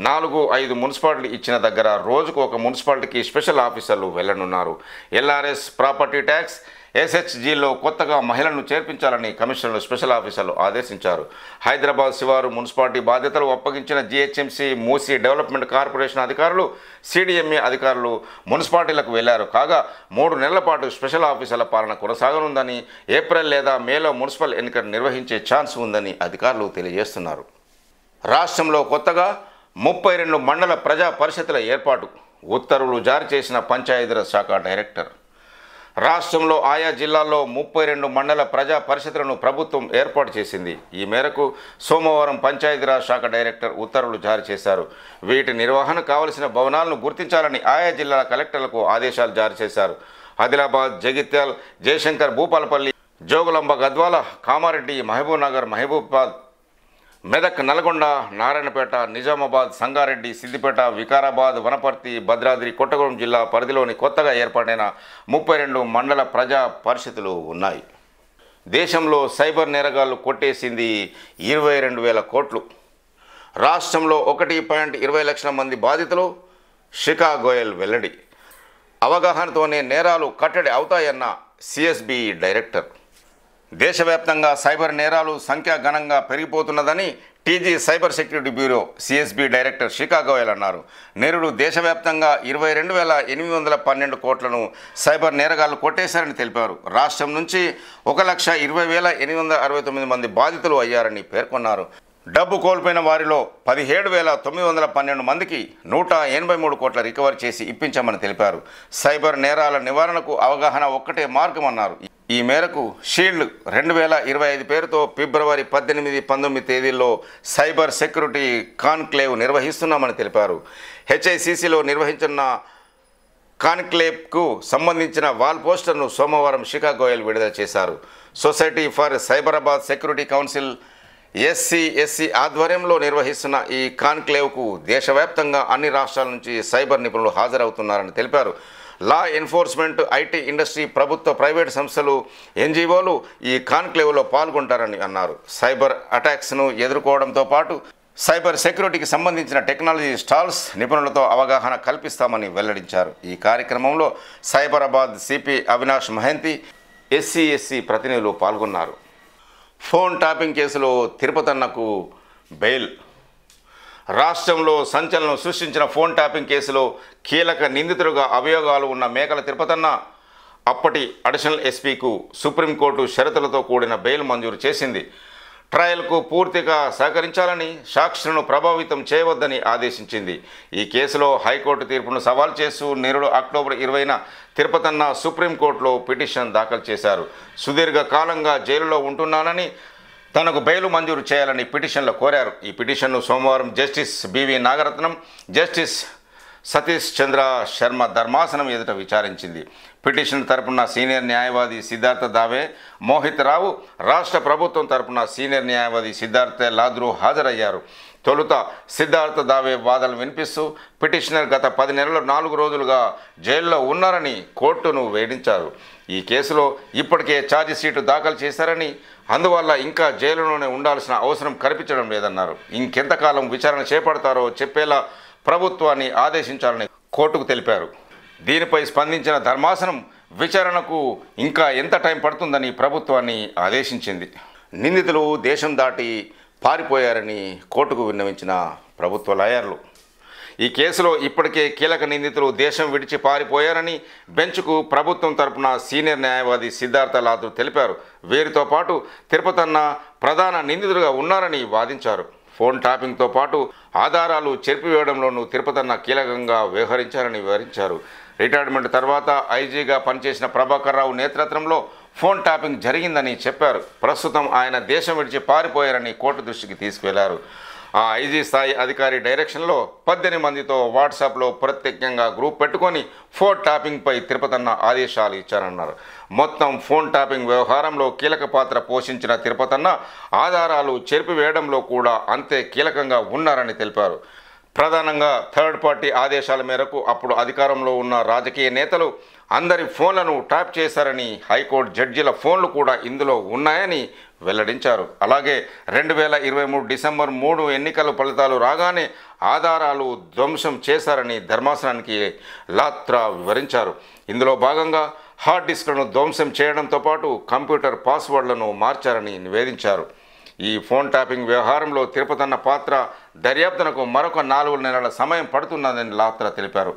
4-5 మున్సిపాలిటీలు ఇచ్చిన దగ్గర రోజుకు ఒక మున్సిపాలిటీకి స్పెషల్ ఆఫీసర్లు వెళ్లనున్నారు. ఎల్ఆర్ఎస్, ప్రాపర్టీ ట్యాక్స్, ఎస్హెచ్జీలో కొత్తగా మహిళలను చేర్పించాలని కమిషనర్లు, స్పెషల్ ఆఫీసర్లు ఆదేశించారు. హైదరాబాద్ శివారు మున్సిపాలిటీ బాధ్యతలు అప్పగించిన జీహెచ్ఎంసీ, మూసీ డెవలప్మెంట్ కార్పొరేషన్ అధికారులు, సిడిఎంఏ అధికారులు మున్సిపాలిటీలకు వెళ్లారు. కాగా 3 నెలల పాటు స్పెషల్ ఆఫీసర్ల పాలన కొనసాగనుందని, ఏప్రిల్ లేదా మేలో మున్సిపల్ ఎన్నికలు నిర్వహించే ఛాన్స్ ఉందని అధికారులు తెలియజేస్తున్నారు. రాష్ట్రంలో కొత్తగా 32 మండల ప్రజా పరిషత్తుల ఏర్పాటు ఉత్తర్వులు జారీ చేసిన పంచాయతీరాజ్ శాఖ డైరెక్టర్. రాష్ట్రంలో ఆయా జిల్లాల్లో 32 మండల ప్రజా పరిషత్తులను ప్రభుత్వం ఏర్పాటు చేసింది. ఈ మేరకు సోమవారం పంచాయతీరాజ్ శాఖ డైరెక్టర్ ఉత్తర్వులు జారీ చేశారు. వీటి నిర్వహణ కావలసిన భవనాలను గుర్తించాలని ఆయా జిల్లాల కలెక్టర్లకు ఆదేశాలు జారీ చేశారు. ఆదిలాబాద్, జగిత్యాల్, జయశంకర్, భూపాలపల్లి, జోగులాంబ, గద్వాల, కామారెడ్డి, మహబూబ్నగర్, మహబూబాబాద్, మెదక్, నల్గొండ, నారాయణపేట, నిజామాబాద్, సంగారెడ్డి, సిద్దిపేట, వికారాబాద్, వనపర్తి, భద్రాద్రి, కొత్తగూడెం జిల్లా పరిధిలోని కొత్తగా ఏర్పాటైన 32 మండల ప్రజా పరిషత్తులు ఉన్నాయి. దేశంలో సైబర్ నేరగాళ్లు కొట్టేసింది 22,000 కోట్లు. రాష్ట్రంలో 1.20 లక్షల మంది బాధితులు. శిఖా గోయల్ వెల్లడి. అవగాహనతోనే నేరాలు కట్టడి అవుతాయన్న సిఎస్బి డైరెక్టర్. దేశవ్యాప్తంగా సైబర్ నేరాలు సంఖ్య గణంగా పెరిగిపోతున్నదని TG cyber security bureau CSB director Shikha Goyal అన్నారు. నేరుడు దేశవ్యాప్తంగా 22,812 కోట్లను సైబర్ నేరగాళ్లు కొట్టేశారని తెలిపారు. రాష్ట్రం నుంచి 1,20,869 మంది బాధితులు అయ్యారని పేర్కొన్నారు. డబ్బు కోల్పోయిన వారిలో 17,912 మందికి 183 కోట్ల రికవరీ చేసి ఇప్పించామని తెలిపారు. సైబర్ నేరాల నివారణకు అవగాహన ఒక్కటే మార్గమన్నారు. ఈ మేరకు షీల్డ్ 2025 పేరుతో ఫిబ్రవరి 18, 19 తేదీల్లో సైబర్ సెక్యూరిటీ కాన్క్లేవ్ నిర్వహిస్తున్నామని తెలిపారు. హెచ్ఐసిసిలో నిర్వహించిన కాన్క్లేవ్కు సంబంధించిన వాల్ పోస్టర్ను సోమవారం శిఖా గోయల్ విడుదల చేశారు. Society for Cyberabad security council SCSC ఆధ్వర్యంలో నిర్వహిస్తున్న ఈ కాన్క్లేవ్కు దేశవ్యాప్తంగా అన్ని రాష్ట్రాల నుంచి సైబర్ నిపుణులు హాజరవుతున్నారని తెలిపారు. లా ఎన్ఫోర్స్మెంట్, ఐటీ ఇండస్ట్రీ, ప్రభుత్వ, ప్రైవేటు సంస్థలు, ఎన్జిఓలు ఈ కాన్క్లేవ్లో పాల్గొంటారని అన్నారు. సైబర్ అటాక్స్ను ఎదుర్కోవడంతో పాటు సైబర్ సెక్యూరిటీకి సంబంధించిన టెక్నాలజీ స్టాల్స్ నిపుణులతో అవగాహన కల్పిస్తామని వెల్లడించారు. ఈ కార్యక్రమంలో సైబరాబాద్ సిపి అవినాష్ మహంతి, SCSC ప్రతినిధులు పాల్గొన్నారు. ఫోన్ ట్యాపింగ్ కేసులో తిరుపతన్నకు బెయిల్. రాష్ట్రంలో సంచలనం సృష్టించిన ఫోన్ ట్యాపింగ్ కేసులో కీలక నిందితుడుగా అభియోగాలు ఉన్న మేకల తిరుపతన్న అప్పటి అడిషనల్ ఎస్పీకు సుప్రీంకోర్టు షరతులతో కూడిన బెయిల్ మంజూరు చేసింది. ట్రయల్కు పూర్తిగా సహకరించాలని, సాక్షులను ప్రభావితం చేయవద్దని ఆదేశించింది. ఈ కేసులో హైకోర్టు తీర్పును సవాల్ చేస్తూ నేరుడు అక్టోబర్ 20న తిరుపతన్న సుప్రీంకోర్టులో పిటిషన్ దాఖలు చేశారు. సుదీర్ఘ కాలంగా జైలులో ఉంటున్నానని, తనకు బెయిల్ మంజూరు చేయాలని పిటిషన్లో కోరారు. ఈ పిటిషన్ను సోమవారం justice BV Nagarathna, justice Satish Chandra Sharma ధర్మాసనం ఎదుట విచారించింది. పిటిషన్ తరపున సీనియర్ న్యాయవాది సిద్ధార్థ దావే, మోహిత్ రావు, రాష్ట్ర ప్రభుత్వం తరపున సీనియర్ న్యాయవాది సిద్ధార్థ లాద్రు హాజరయ్యారు. తొలుత సిద్ధార్థ దావే వాదనలు వినిపిస్తూ పిటిషనర్ గత 10 నెలలు 4 రోజులుగా జైల్లో ఉన్నారని కోర్టును వేధించారు. ఈ కేసులో ఇప్పటికే ఛార్జిషీటు దాఖలు చేశారని, అందువల్ల ఇంకా జైలులోనే ఉండాల్సిన అవసరం కనిపించడం లేదన్నారు. ఇంకెంతకాలం విచారణ చేపడతారో చెప్పేలా ప్రభుత్వాన్ని ఆదేశించాలని కోర్టుకు తెలిపారు. దీనిపై స్పందించిన ధర్మాసనం విచారణకు ఇంకా ఎంత టైం పడుతుందని ప్రభుత్వాన్ని ఆదేశించింది. నిందితులు దేశం దాటి పారిపోయారని కోర్టుకు విన్నవించిన ప్రభుత్వ లాయర్లు. ఈ కేసులో ఇప్పటికే కీలక నిందితులు దేశం విడిచి పారిపోయారని బెంచ్కు ప్రభుత్వం తరపున సీనియర్ న్యాయవాది సిద్ధార్థ లాద్రు తెలిపారు. వీరితో పాటు తిరుపతన్న ప్రధాన నిందితులుగా ఉన్నారని వాదించారు. ఫోన్ ట్యాపింగ్తో పాటు ఆధారాలు చెరిపివేయడంలోనూ తిరుపతన్న కీలకంగా వ్యవహరించారని వివరించారు. రిటైర్మెంట్ తర్వాత ఐజీగా పనిచేసిన ప్రభాకర్ రావు నేతృత్వంలో ఫోన్ ట్యాపింగ్ జరిగిందని చెప్పారు. ప్రస్తుతం ఆయన దేశం విడిచి పారిపోయారని కోర్టు దృష్టికి తీసుకువెళ్లారు. ఆ ఐజీ స్థాయి అధికారి డైరెక్షన్లో 18 మందితో వాట్సాప్లో ప్రత్యేకంగా గ్రూప్ పెట్టుకొని ఫోన్ ట్యాపింగ్పై తిరుపతన్న ఆదేశాలు ఇచ్చారన్నారు. మొత్తం ఫోన్ ట్యాపింగ్ వ్యవహారంలో కీలక పాత్ర పోషించిన తిరుపతన్న ఆధారాలు చెరిపివేయడంలో కూడా అంతే కీలకంగా ఉన్నారని తెలిపారు. ప్రధానంగా థర్డ్ పార్టీ ఆదేశాల మేరకు అప్పుడు అధికారంలో ఉన్న రాజకీయ నేతలు అందరి ఫోన్లను ట్యాప్ చేశారని, హైకోర్టు జడ్జీల ఫోన్లు కూడా ఇందులో ఉన్నాయని వెల్లడించారు. అలాగే 2023 డిసెంబర్ 3 ఎన్నికల ఫలితాలు రాగానే ఆధారాలు ధ్వంసం చేశారని ధర్మాసనానికి లాత్రా వివరించారు. ఇందులో భాగంగా హార్డ్ డిస్క్లను ధ్వంసం చేయడంతో పాటు కంప్యూటర్ పాస్వర్డ్లను మార్చారని నివేదించారు. ఈ ఫోన్ ట్యాపింగ్ వ్యవహారంలో తిరుపతన్న పాత్ర దర్యాప్తునకు మరొక 4 నెలల సమయం పడుతున్నదని లాత్రా తెలిపారు.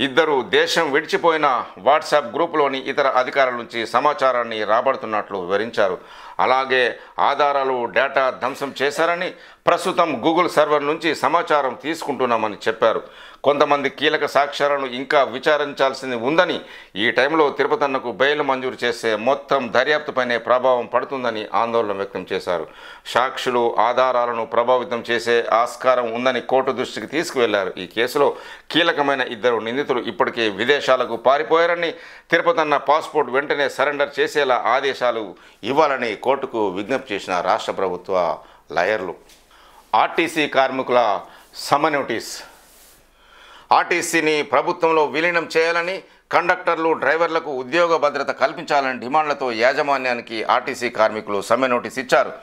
ఇద్దరు దేశం విడిచిపోయిన వాట్సాప్ గ్రూపులోని ఇతర అధికారుల నుంచి సమాచారాన్ని రాబడుతున్నట్లు వివరించారు. అలాగే ఆధారాలు డేటా ధ్వంసం చేశారని, ప్రస్తుతం గూగుల్ సర్వర్ నుంచి సమాచారం తీసుకుంటున్నామని చెప్పారు. కొంతమంది కీలక సాక్ష్యాలను ఇంకా విచారించాల్సింది ఉందని, ఈ టైంలో తిరుపతన్నకు బెయిల్ మంజూరు చేస్తే మొత్తం దర్యాప్తుపైనే ప్రభావం పడుతుందని ఆందోళన వ్యక్తం చేశారు. సాక్షులు ఆధారాలను ప్రభావితం చేసే ఆస్కారం ఉందని కోర్టు దృష్టికి తీసుకువెళ్లారు. ఈ కేసులో కీలకమైన ఇద్దరు నిందితులు ఇప్పటికే విదేశాలకు పారిపోయారని, తిరుపతన్న పాస్పోర్ట్ వెంటనే సరెండర్ చేసేలా ఆదేశాలు ఇవ్వాలని కోర్టుకు విజ్ఞప్తి చేసిన రాష్ట్ర ప్రభుత్వ లాయర్లు. ఆర్టీసీ కార్మికుల సమ్మె నోటీస్. ఆర్టీసీని ప్రభుత్వంలో విలీనం చేయాలని, కండక్టర్లు డ్రైవర్లకు ఉద్యోగ భద్రత కల్పించాలని డిమాండ్లతో యాజమాన్యానికి ఆర్టీసీ కార్మికులు సమ్మె నోటీస్ ఇచ్చారు.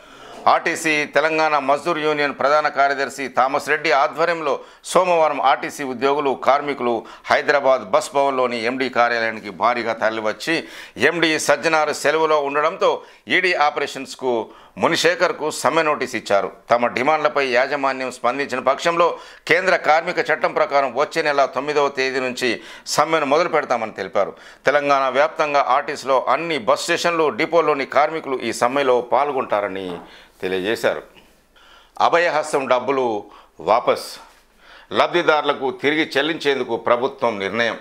ఆర్టీసీ తెలంగాణ మజ్దూర్ యూనియన్ ప్రధాన కార్యదర్శి థామస్ రెడ్డి ఆధ్వర్యంలో సోమవారం ఆర్టీసీ ఉద్యోగులు, కార్మికులు హైదరాబాద్ బస్ భవన్లోని ఎండీ కార్యాలయానికి భారీగా తరలివచ్చి ఎండీ సజ్జనార్ సెలవులో ఉండడంతో ఈడీ ఆపరేషన్స్కు మునిశేఖర్కు సమ్మె నోటీస్ ఇచ్చారు. తమ డిమాండ్లపై యాజమాన్యం స్పందించిన పక్షంలో కేంద్ర కార్మిక చట్టం ప్రకారం వచ్చే నెల 9వ తేదీ నుంచి సమ్మెను మొదలు పెడతామని తెలిపారు. తెలంగాణ వ్యాప్తంగా ఆర్టీసీలో అన్ని బస్ స్టేషన్లు, డిపోల్లోని కార్మికులు ఈ సమ్మెలో పాల్గొంటారని తెలియజేశారు. అభయహస్తం డబ్బులు వాపస్. లబ్ధిదారులకు తిరిగి చెల్లించేందుకు ప్రభుత్వం నిర్ణయం.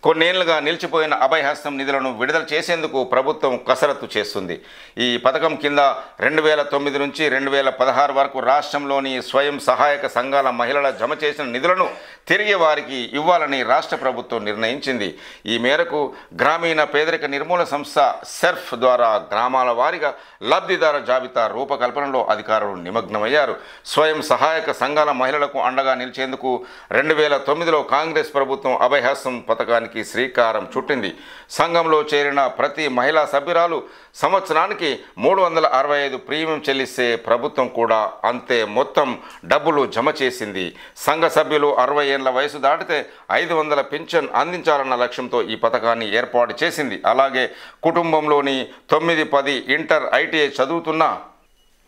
కొన్నేళ్లుగా నిలిచిపోయిన అభయహస్తం నిధులను విడుదల చేసేందుకు ప్రభుత్వం కసరత్తు చేస్తుంది. ఈ పథకం కింద 2009 నుంచి 2016 వరకు రాష్ట్రంలోని స్వయం సహాయక సంఘాల మహిళల జమ చేసిన నిధులను తిరిగి వారికి ఇవ్వాలని రాష్ట్ర ప్రభుత్వం నిర్ణయించింది. ఈ మేరకు గ్రామీణ పేదరిక నిర్మూలన సంస్థ సెర్ఫ్ ద్వారా గ్రామాల వారీగా లబ్ధిదార జాబితా రూపకల్పనలో అధికారులు నిమగ్నమయ్యారు. స్వయం సహాయక సంఘాల మహిళలకు అండగా నిలిచేందుకు 2009లో కాంగ్రెస్ ప్రభుత్వం అభయహస్తం పథకానికి శ్రీకారం చుట్టింది. సంఘంలో చేరిన ప్రతి మహిళా సభ్యురాలు సంవత్సరానికి 365 ప్రీమియం చెల్లిస్తే ప్రభుత్వం కూడా అంతే మొత్తం డబ్బులు జమ చేసింది. సంఘ సభ్యులు 60 ఏళ్ల వయసు దాటితే 500 పింఛన్ అందించాలన్న లక్ష్యంతో ఈ పథకాన్ని ఏర్పాటు చేసింది. అలాగే కుటుంబంలోని 9-10 ఇంటర్ ఐటీఐ చదువుతున్న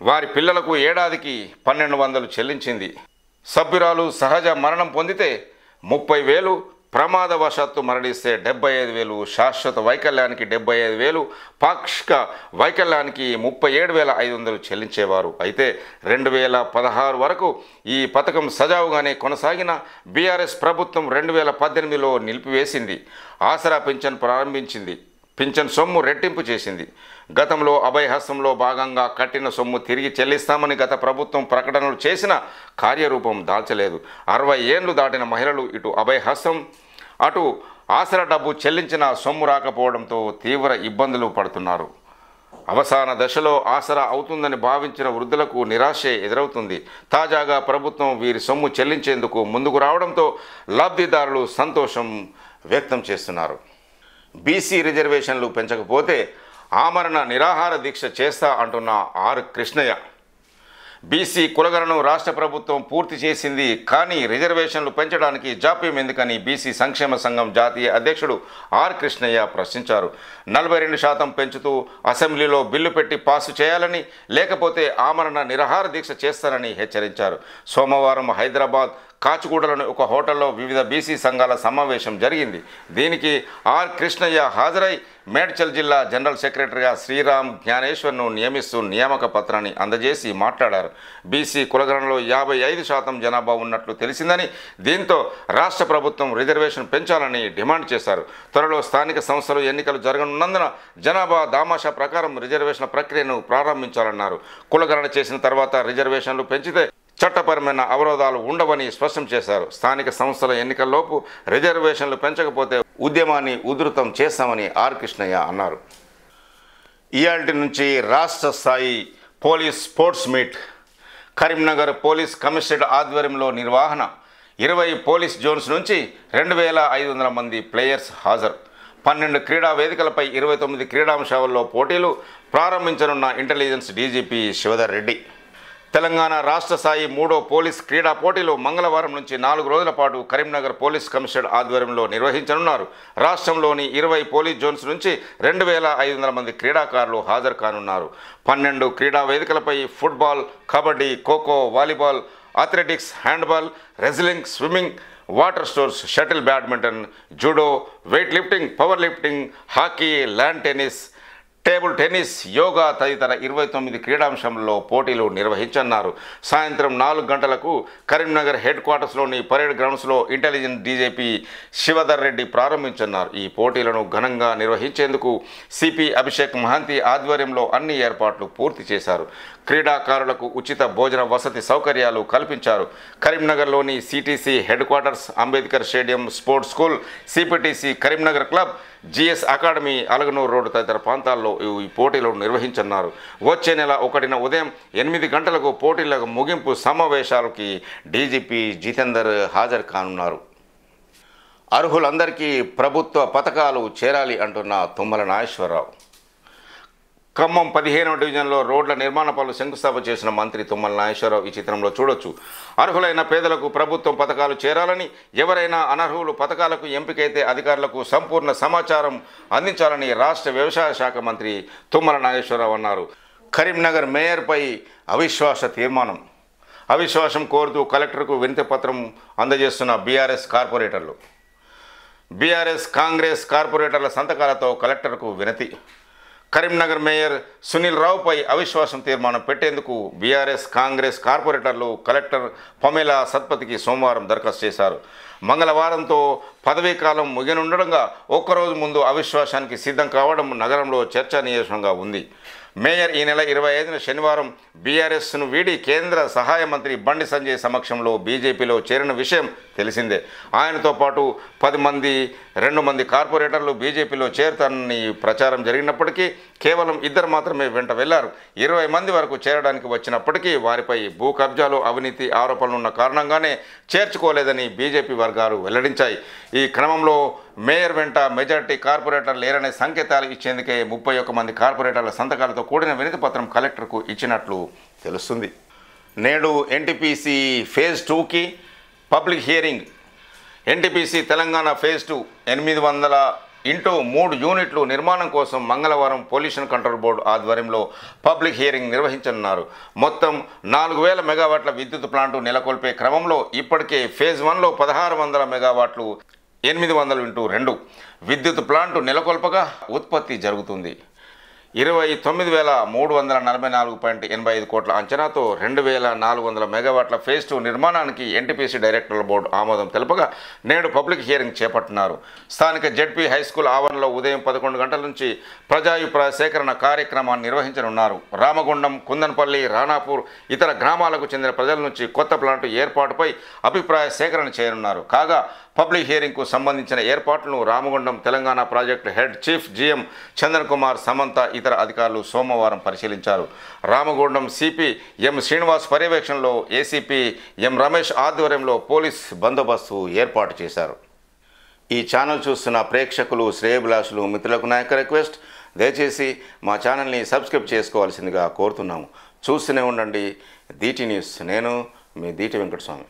వారి పిల్లలకు ఏడాదికి 1200 చెల్లించింది. సభ్యురాలు సహజ మరణం పొందితే 30,000, ప్రమాదవశాత్తు మరణిస్తే 75,000, శాశ్వత వైకల్యానికి 75,000, పాక్షిక వైకల్యానికి 37,500 చెల్లించేవారు. అయితే 2016 వరకు ఈ పథకం సజావుగానే కొనసాగిన బీఆర్ఎస్ ప్రభుత్వం 2018లో నిలిపివేసింది. ఆసరా పింఛన్ ప్రారంభించింది. పింఛన్ సొమ్ము రెట్టింపు చేసింది. గతంలో అభయహస్తంలో భాగంగా కట్టిన సొమ్ము తిరిగి చెల్లిస్తామని గత ప్రభుత్వం ప్రకటనలు చేసిన కార్యరూపం దాల్చలేదు. 60 ఏళ్లు దాటిన మహిళలు ఇటు అభయహస్తం, అటు ఆసరా డబ్బు చెల్లించిన సొమ్ము రాకపోవడంతో తీవ్ర ఇబ్బందులు పడుతున్నారు. అవసాన దశలో ఆసరా అవుతుందని భావించిన వృద్ధులకు నిరాశే ఎదురవుతుంది. తాజాగా ప్రభుత్వం వీరి సొమ్ము చెల్లించేందుకు ముందుకు రావడంతో లబ్ధిదారులు సంతోషం వ్యక్తం చేస్తున్నారు. బీసీ రిజర్వేషన్లు పెంచకపోతే ఆమరణ నిరాహార దీక్ష చేస్తా అంటున్న ఆర్ కృష్ణయ్య. బీసీ కులగణను రాష్ట్ర ప్రభుత్వం పూర్తి చేసింది, కానీ రిజర్వేషన్లు పెంచడానికి జాప్యం ఎందుకని బీసీ సంక్షేమ సంఘం జాతీయ అధ్యక్షుడు ఆర్ కృష్ణయ్య ప్రశ్నించారు. 42% పెంచుతూ అసెంబ్లీలో బిల్లు పెట్టి పాసు చేయాలని, లేకపోతే ఆమరణ నిరాహార దీక్ష చేస్తారని హెచ్చరించారు. సోమవారం హైదరాబాద్ కాచిగూడలోని ఒక హోటల్లో వివిధ బీసీ సంఘాల సమావేశం జరిగింది. దీనికి ఆర్ కృష్ణయ్య హాజరై మేడ్చల్ జిల్లా జనరల్ సెక్రటరీగా శ్రీరామ్ జ్ఞానేశ్వర్ను నియమిస్తూ నియామక పత్రాన్ని అందజేసి మాట్లాడారు. బీసీ కులగణనలో 55% జనాభా ఉన్నట్లు తెలిసిందని, దీంతో రాష్ట్ర ప్రభుత్వం రిజర్వేషన్ పెంచాలని డిమాండ్ చేశారు. త్వరలో స్థానిక సంస్థలు ఎన్నికలు జరగనున్నందున జనాభా దామాషా ప్రకారం రిజర్వేషన్ల ప్రక్రియను ప్రారంభించాలన్నారు. కులగణన చేసిన తర్వాత రిజర్వేషన్లు పెంచితే చట్టపరమైన అవరోధాలు ఉండవని స్పష్టం చేశారు. స్థానిక సంస్థల ఎన్నికల్లోపు రిజర్వేషన్లు పెంచకపోతే ఉద్యమాన్ని ఉధృతం చేస్తామని ఆర్ కృష్ణయ్య అన్నారు. ఇయాల్టి నుంచి రాష్ట్ర స్థాయి police sports meet Karimnagar police commissionerate ఆధ్వర్యంలో నిర్వహణ. 20 పోలీస్ జోన్స్ నుంచి 2500 మంది ప్లేయర్స్ హాజరు. 12 క్రీడా వేదికలపై 29 క్రీడాంశాల్లో పోటీలు ప్రారంభించనున్న ఇంటెలిజెన్స్ డీజీపీ శివధర్ రెడ్డి. తెలంగాణ రాష్ట్ర స్థాయి 3వ పోలీస్ క్రీడా పోటీలు మంగళవారం నుంచి 4 రోజుల పాటు కరీంనగర్ పోలీస్ కమిషనరేట్ ఆధ్వర్యంలో నిర్వహించనున్నారు. రాష్ట్రంలోని 20 పోలీస్ జోన్స్ నుంచి 2500 మంది క్రీడాకారులు హాజరు కానున్నారు. 12 క్రీడా వేదికలపై football, kabaddi, kho-kho, volleyball, athletics, handball, wrestling, swimming, water sports, shuttle badminton, judo, weight lifting, power lifting, hockey, land tennis, table tennis, yoga తదితర 29 క్రీడాంశంలో పోటీలు నిర్వహించనున్నారు. సాయంత్రం 4 గంటలకు కరీంనగర్ హెడ్ క్వార్టర్స్లోని పరేడ్ గ్రౌండ్స్లో ఇంటెలిజెన్స్ డీజీపీ శివధర్ రెడ్డి ప్రారంభించనున్నారు. ఈ పోటీలను ఘనంగా నిర్వహించేందుకు సిపి అభిషేక్ మహంతి ఆధ్వర్యంలో అన్ని ఏర్పాట్లు పూర్తి చేశారు. క్రీడాకారులకు ఉచిత భోజన వసతి సౌకర్యాలు కల్పించారు. కరీంనగర్లోని CTC head quarters, Ambedkar stadium, sports school, CPTC Karimnagar club, GS academy, Alaganur road తదితర ప్రాంతాల్లో ఈ పోటీలను నిర్వహించనున్నారు. వచ్చే నెల 1న ఉదయం 8 గంటలకు పోటీలకు ముగింపు సమావేశాలకి డీజీపీ జితేందర్ హాజరు కానున్నారు. అర్హులందరికీ ప్రభుత్వ పథకాలు చేరాలి అంటున్న తుమ్మల నాగేశ్వరరావు. ఖమ్మం 15వ డివిజన్లో రోడ్ల నిర్మాణ పనులు శంకుస్థాపన చేసిన మంత్రి తుమ్మల నాగేశ్వరరావు ఈ చిత్రంలో చూడొచ్చు. అర్హులైన పేదలకు ప్రభుత్వం పథకాలు చేరాలని, ఎవరైనా అనర్హులు పథకాలకు ఎంపికైతే అధికారులకు సంపూర్ణ సమాచారం అందించాలని రాష్ట్ర వ్యవసాయ శాఖ మంత్రి తుమ్మల నాగేశ్వరరావు అన్నారు. కరీంనగర్ మేయర్పై అవిశ్వాస తీర్మానం. అవిశ్వాసం కోరుతూ కలెక్టర్కు వినతి పత్రం అందజేస్తున్న బీఆర్ఎస్ కార్పొరేటర్లు. బీఆర్ఎస్, కాంగ్రెస్ కార్పొరేటర్ల సంతకాలతో కలెక్టర్కు వినతి. కరీంనగర్ మేయర్ సునీల్ రావుపై అవిశ్వాసం తీర్మానం పెట్టేందుకు బీఆర్ఎస్, కాంగ్రెస్ కార్పొరేటర్లు కలెక్టర్ పమేలా సత్పతికి సోమవారం దరఖాస్తు చేశారు. మంగళవారంతో పదవీకాలం ముగినుండడంగా ఒక్కరోజు ముందు అవిశ్వాసానికి సిద్ధం కావడం నగరంలో చర్చనీయాంశంగా ఉంది. మేయర్ ఈ నెల 25న శనివారం బీఆర్ఎస్ను వీడి కేంద్ర సహాయ మంత్రి బండి సంజయ్ సమక్షంలో బీజేపీలో చేరిన విషయం తెలిసిందే. ఆయనతో పాటు 2 మంది కార్పొరేటర్లు బీజేపీలో చేరుతానని ప్రచారం జరిగినప్పటికీ కేవలం 2 మాత్రమే వెంట వెళ్లారు. 20 మంది వరకు చేరడానికి వచ్చినప్పటికీ వారిపై భూ కబ్జాలు, అవినీతి ఆరోపణలున్న కారణంగానే చేర్చుకోలేదని బీజేపీ వర్గాలు వెల్లడించాయి. ఈ క్రమంలో మేయర్ వెంట మెజార్టీ కార్పొరేటర్లు లేరనే సంకేతాలు ఇచ్చేందుకే 31 మంది కార్పొరేటర్ల సంతకాలతో కూడిన వినతి పత్రం కలెక్టర్కు ఇచ్చినట్లు తెలుస్తుంది. నేడు ఎన్టీపీసీ ఫేజ్ 2కి public hearing. NTPC Telangana phase 2 800x3 యూనిట్లు నిర్మాణం కోసం మంగళవారం పొల్యూషన్ కంట్రోల్ బోర్డు ఆధ్వర్యంలో పబ్లిక్ హియరింగ్ నిర్వహించనున్నారు. మొత్తం 4000 మెగావాట్ల విద్యుత్ ప్లాంటు నెలకొల్పే క్రమంలో ఇప్పటికే ఫేజ్ 1లో 1600 మెగావాట్లు 800x2 విద్యుత్ ప్లాంటు నెలకొల్పగా ఉత్పత్తి జరుగుతుంది. 29,344.85 కోట్ల అంచనాతో 2400 మెగావాట్ల ఫేజ్ 2 నిర్మాణానికి ఎన్టీపీసీ డైరెక్టర్ల బోర్డు ఆమోదం తెలుపగా నేడు పబ్లిక్ హియరింగ్ చేపట్టినారు. స్థానిక జెడ్పీ హైస్కూల్ ఆవరణలో ఉదయం 11 గంటల నుంచి ప్రజాభిప్రాయ సేకరణ కార్యక్రమాన్ని నిర్వహించనున్నారు. రామగుండం, కుందన్పల్లి, రాణాపూర్, ఇతర గ్రామాలకు చెందిన ప్రజల నుంచి కొత్త ప్లాంటు ఏర్పాటుపై అభిప్రాయ సేకరణ చేయనున్నారు. కాగా పబ్లిక్ హియరింగ్కు సంబంధించిన ఏర్పాట్లను Ramagundam Telangana project head chief GM Chandan Kumar, Samantha ఇతర అధికారులు సోమవారం పరిశీలించారు. రామగుండం సిపి ఎం శ్రీనివాస్ పర్యవేక్షణలో ఏసీపీ ఎం రమేష్ ఆధ్వర్యంలో పోలీస్ బందోబస్తు ఏర్పాటు చేశారు. ఈ ఛానల్ చూస్తున్న ప్రేక్షకులు, శ్రేయభిలాషులు, మిత్రులకు నా యొక్క రిక్వెస్ట్, దయచేసి మా ఛానల్ని సబ్స్క్రైబ్ చేసుకోవాల్సిందిగా కోరుతున్నాము. చూస్తూనే ఉండండి దీటి న్యూస్. నేను మీ దీటి వెంకటస్వామి.